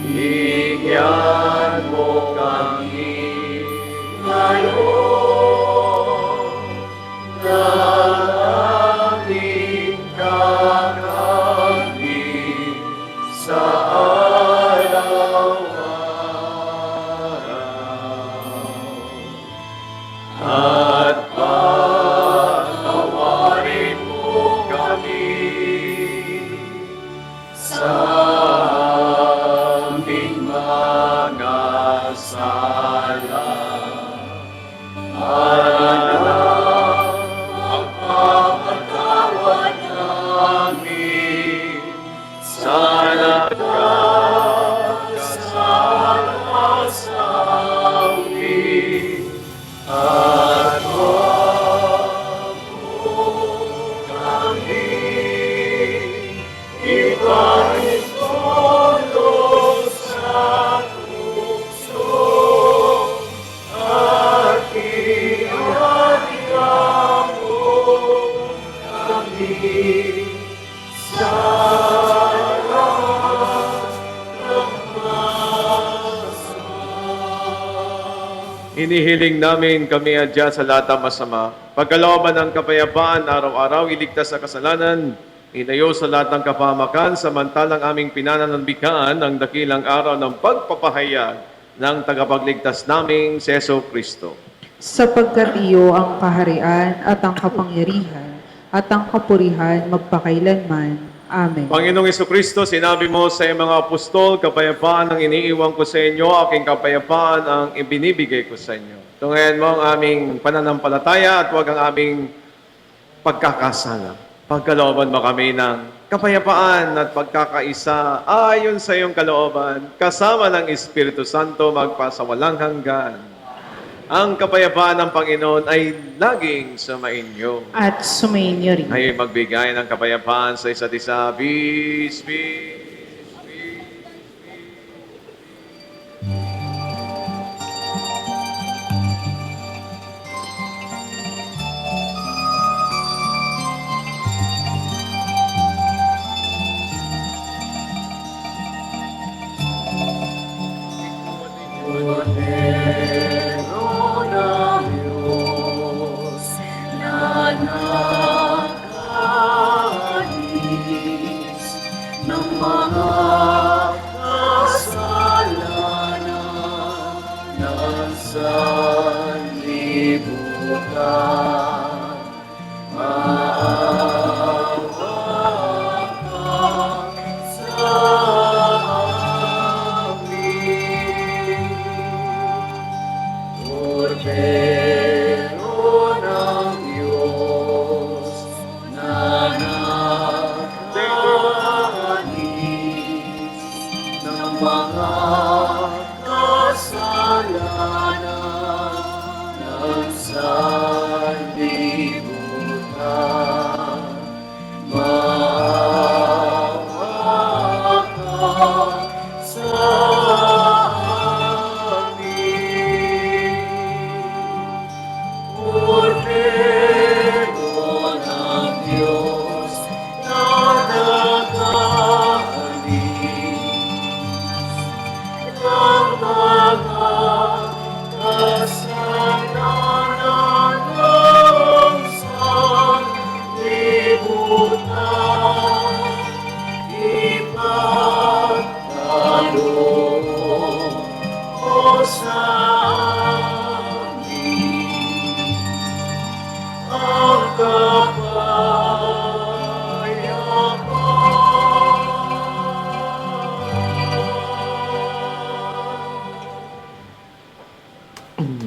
Bigyan mo kami ngayon ng aming kakanin sa araw-araw. At patawarin mo kami sa aming mga sala, para na magpapatawad namin sa nagkakasawi at wag mo kami ipahintulot sa tukso. Inihiling namin kami adya sa lahat ng masama. Pagkalooban ng kapayapaan, araw-araw iligtas sa kasalanan, inayo sa lahat ng kapahamakan, samantalang aming pinananambikaan ang dakilang araw ng pagpapahayag ng tagapagligtas naming si Jesu Kristo. Sapagkat iyo ang kaharian at ang kapangyarihan at ang kapurihan magpakailanman. Amen. Panginoong Kristo, sinabi mo sa iyong mga apostol, kapayapaan ang iniiwan ko sa inyo, aking kapayapaan ang ibinibigay ko sa inyo. Tungayan mo ang aming pananampalataya at huwag ang aming pagkakasala. Pagkalooban mo kami ng kapayapaan at pagkakaisa ayon sa iyong kalooban, kasama ng Espiritu Santo magpasawalang hanggan. Ang kapayapaan ng Panginoon ay laging sumainyo. At sumainyo rin. Ay magbigay ng kapayapaan sa isa't isa. Peace, peace, peace.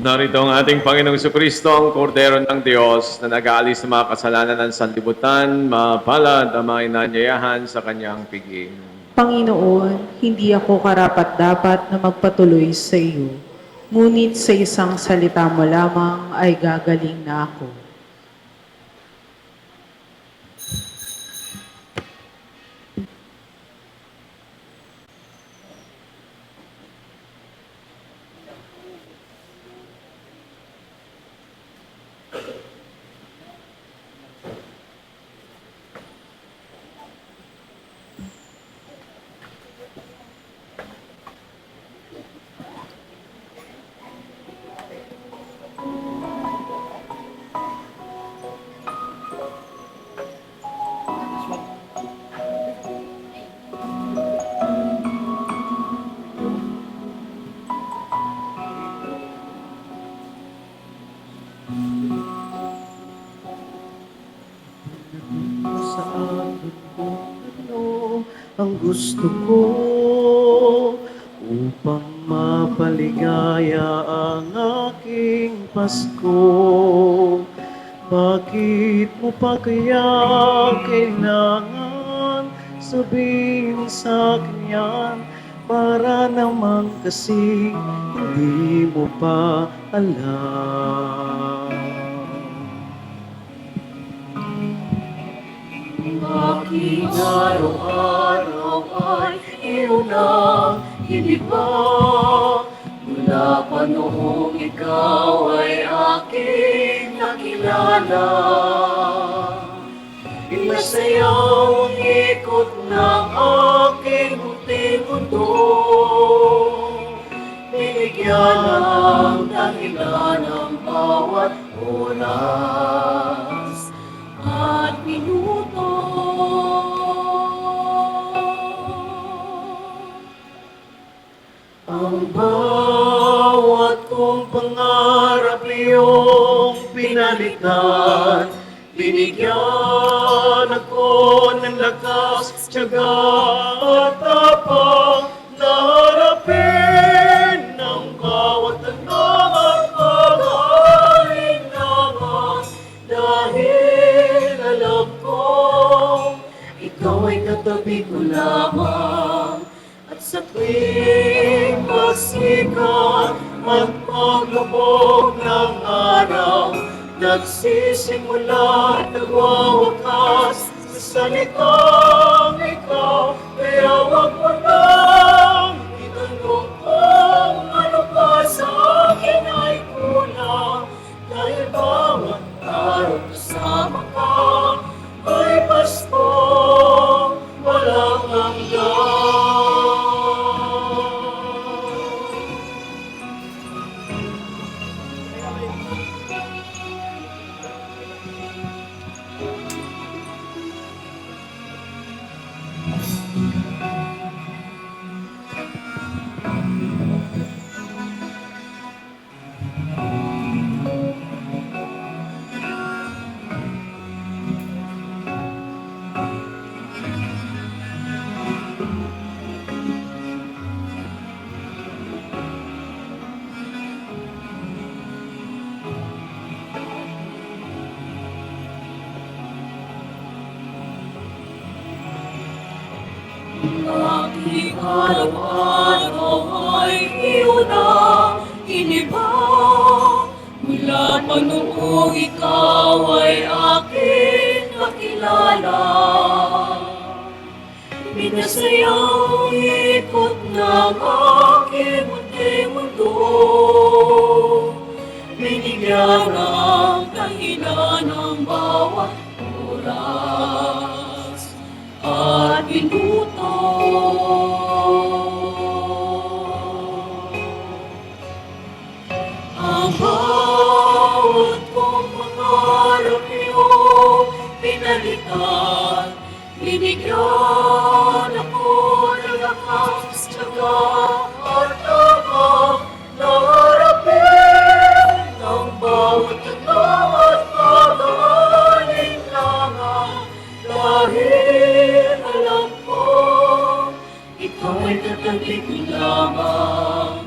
Narito ang ating Panginoong Kristo, ang Kordero ng Diyos na nag-aalis ng mga kasalanan ng sanlibutan, mapalad ang mga inanyayahan sa kanyang piging. Panginoon, hindi ako karapat-dapat na magpatuloy sa iyo. Ngunit sa isang salita mo lamang ay gagaling na ako. Ang gusto ko upang mapaligaya ang aking Pasko. Bakit mo pa kaya kailangan sabihin sa akin yan? Para naman kasi hindi mo pa alam. Aking araw-araw ay iyong nang hiniba. Mula pa noong ikaw ay aking nakilala. Inasayaw ang ikot ng aking munting mundo. Binigyan ng dahilan ng bawat oras at minuto. Ang bawat kong pangarap iyong pinalitan. Binigyan ako ng lakas, tiyaga at tapang na harapin ang bawat tanong at pag-alinlangan. Dahil alam ko, ikaw ay katabi ko lamang. At sa tuwing magsikat at paglubog ng araw, nagsisimula at nagwawakas sa salitang ikaw. Kaya wag mo nang itanong kung ano pa sa akin ay kulang. Dahil bawat araw kasama ka ay Pasko, walang hanggan. Aking araw-araw ay iyon ang inibang. Mula pa noong ikaw ay aking nakilala. Pinasayang ikot ng aking munting mundo. Binigyan ng dahilan ng bawat oras at minuto. Ang bawat kong pangarap iyong pinalitan. Binigyan ako ng lakas, tiyaga at tapang na harapin ang bawat tanong at pag-alinlangan. Dahil alam ko, ikaw ay katabi ko lamang.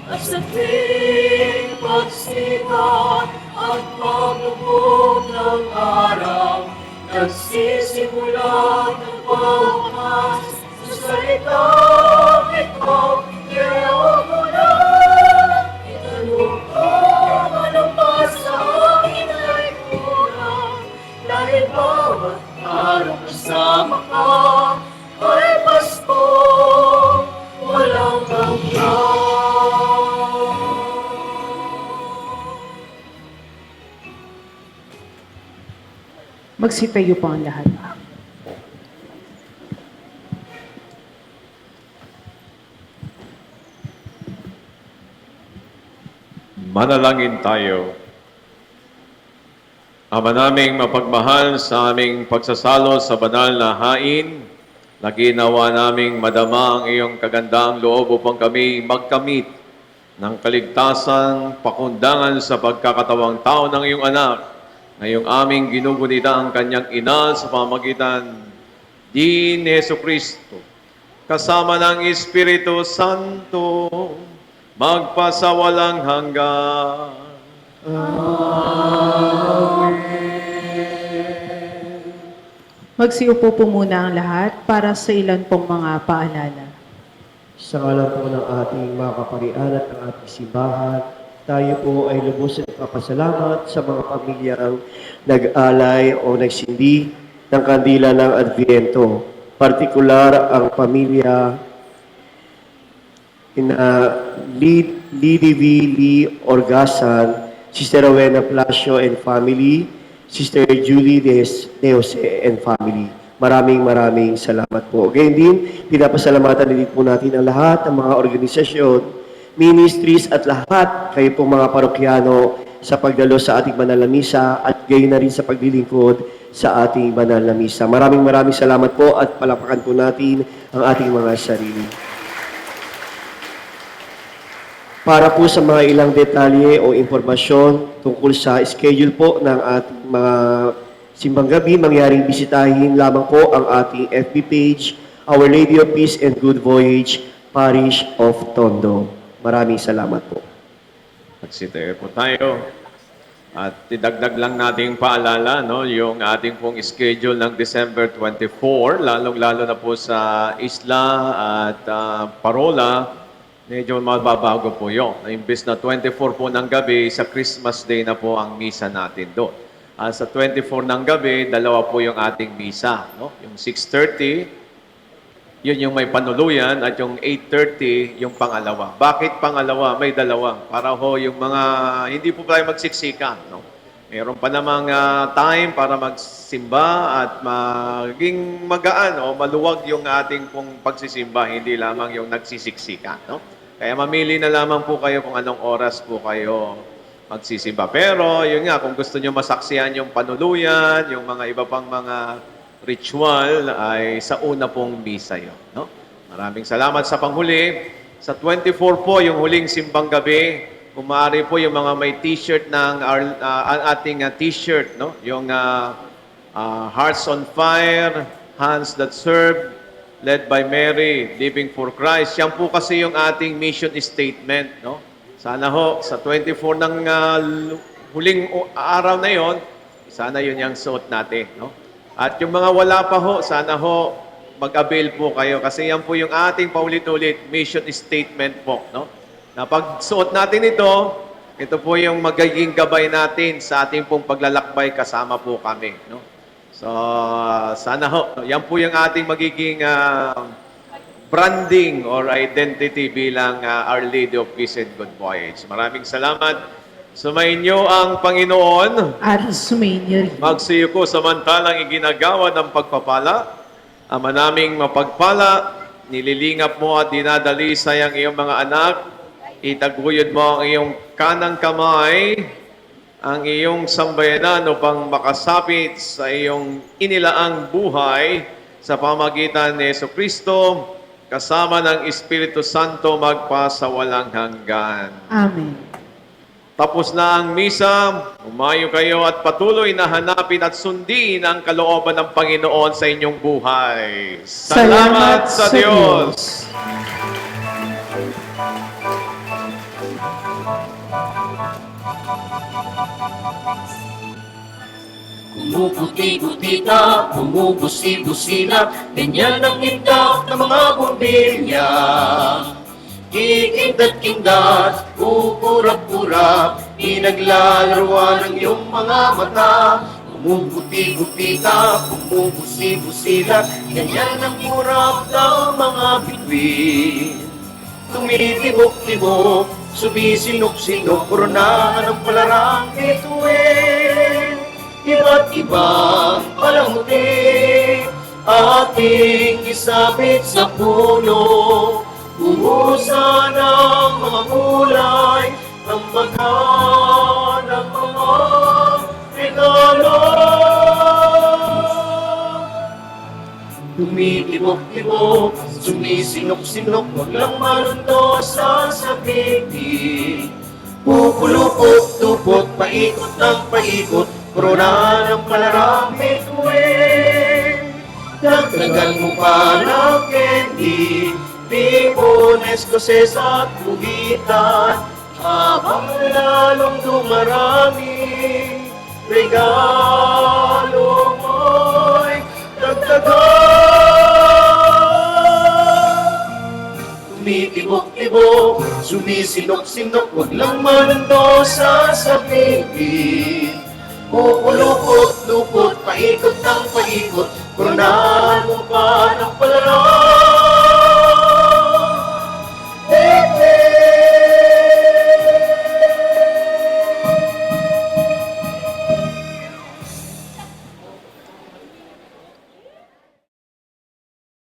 At sa tuwing pagsikat at paglubog ng araw, nagsisimula ng pagwakas sa salitang ikaw. Kaya huwag mo na itanong kung ano pa sa akin ay kulang. Dahil bawat araw kasama ka ay Pasko, walang hanggan. Magsitayo po ang lahat. Manalangin tayo. Ama naming mapagmahal, sa aming pagsasalo sa banal na hain, naginawa naming madama ang iyong kagandang loob upang kami magkamit ng kaligtasan, pakundangan sa pagkakatawang tao ng iyong anak, ngayong aming ginugunita ang kanyang ina sa pamagitan ni Jesucristo, kasama ng Espiritu Santo, magpasawalang hanggan. Magsiupo po muna ang lahat para sa ilan pong mga paalala. Sa ngalan po ng ating mga kaparian at ng ating simbahan, tayo po ay lubos at papasalamat sa mga pamilyang nag-alay o nagsindi ng kandila ng Adviento. Partikular ang pamilya Lidivili Orgasan, Sister Rowena Plasio and family, Sister Julie De Jose and family. Maraming salamat po. Gayun din, pinapasalamatan din po natin ang lahat ng mga organisasyon ministries at lahat kayo pong mga parokyano sa pagdalo sa ating banal na misa at gayon na rin sa paglilingkod sa ating banal na misa. Maraming salamat po at palapakan po natin ang ating mga sarili. Para po sa mga ilang detalye o impormasyon tungkol sa schedule po ng ating mga simbang gabi, mangyaring bisitahin lamang po ang ating FB page, Our Lady of Peace and Good Voyage, Parish of Tondo. Maraming salamat po. Magsitayo po tayo. At idagdag lang nating paalala, no, yung ating pong schedule ng December 24, lalong-lalo na po sa Isla at Parola, medyo mababago po yun. Imbes na 24 po ng gabi, sa Christmas Day na po ang misa natin doon. Sa 24 ng gabi, dalawa po yung ating misa. No? Yung 6:30, yun yung may panuluyan, at yung 8:30, yung pangalawa. Bakit pangalawa? May dalawa. Para ho yung mga, hindi po tayo magsiksikan. No? Meron pa namang time para magsimba at maging magaan o maluwag yung ating pong pagsisimba, hindi lamang yung nagsisiksikan. No? Kaya mamili na lamang po kayo kung anong oras po kayo magsisimba. Pero yun nga, kung gusto nyo masaksihan yung panuluyan, yung mga iba pang mga ritual, ay sa una pong misa yun. No? Maraming salamat sa panghuli. Sa 24 po, yung huling simbang gabi, kung maaari po yung mga may t-shirt ng ating t-shirt, no? Yung Hearts on Fire, Hands That Serve, Led by Mary, Living for Christ. Yan po kasi yung ating mission statement. No? Sana ho, sa 24 ng huling araw na yon, sana yun yung suot natin. No? At yung mga wala pa ho, sana ho, mag-avail po kayo kasi yan po yung ating paulit-ulit mission statement po. No? Na pag suot natin ito po yung magiging gabay natin sa ating pong paglalakbay, kasama po kami. No? So, sana ho, yan po yung ating magiging branding or identity bilang Our Lady of Peace and Good Voyage. Maraming salamat. Sumainyo ang Panginoon. At sumainyo rin. Magsiyo ko samantalang iginagawa ng pagpapala. Ama naming mapagpala, nililingap mo at dinadalisay ang iyong mga anak. Itaguyod mo ang iyong kanang kamay, ang iyong sambayanan upang makasapit sa iyong inilaang buhay sa pamagitan ni Jesucristo, kasama ng Espiritu Santo magpasawalang hanggan. Amen. Tapos na ang misa, umayo kayo at patuloy na hanapin at sundin ang kalooban ng Panginoon sa inyong buhay. Salamat sa Diyos! Kumuputi-putita, bumubusi-busina, ganyan ang itak ng mga bombilya. Kikindat-kindat, pupurap-purap, inaglalaruan ng iyong mga mata. Kumuputi-putita, bumubusi-busina, ganyan ang urap ng mga bituin. Tumitibok-tibok, sumisinok-sinok, koronahan ng palarang bituin. Iba't ibang palamuti, ating isabit sa puno. Buhusan ng mga kulay, ng mga regalo. Tumitibok-tibok, sumisinok-sinok, wag lang malundo sa sabiti. Pupulupot-tupot, paikot ng paikot, korona ng palarang bituin. Dagdagan mo pa ng candy, pipones, koses at guhitan, habang lalong dumarami, regalo mo'y dagdagan. Tumitibok-tibok, sumisinok-sinok, wag lang malundo sa sabingin. Pupulupot-lupot, paikot ng paikot, koronahan mo pa ng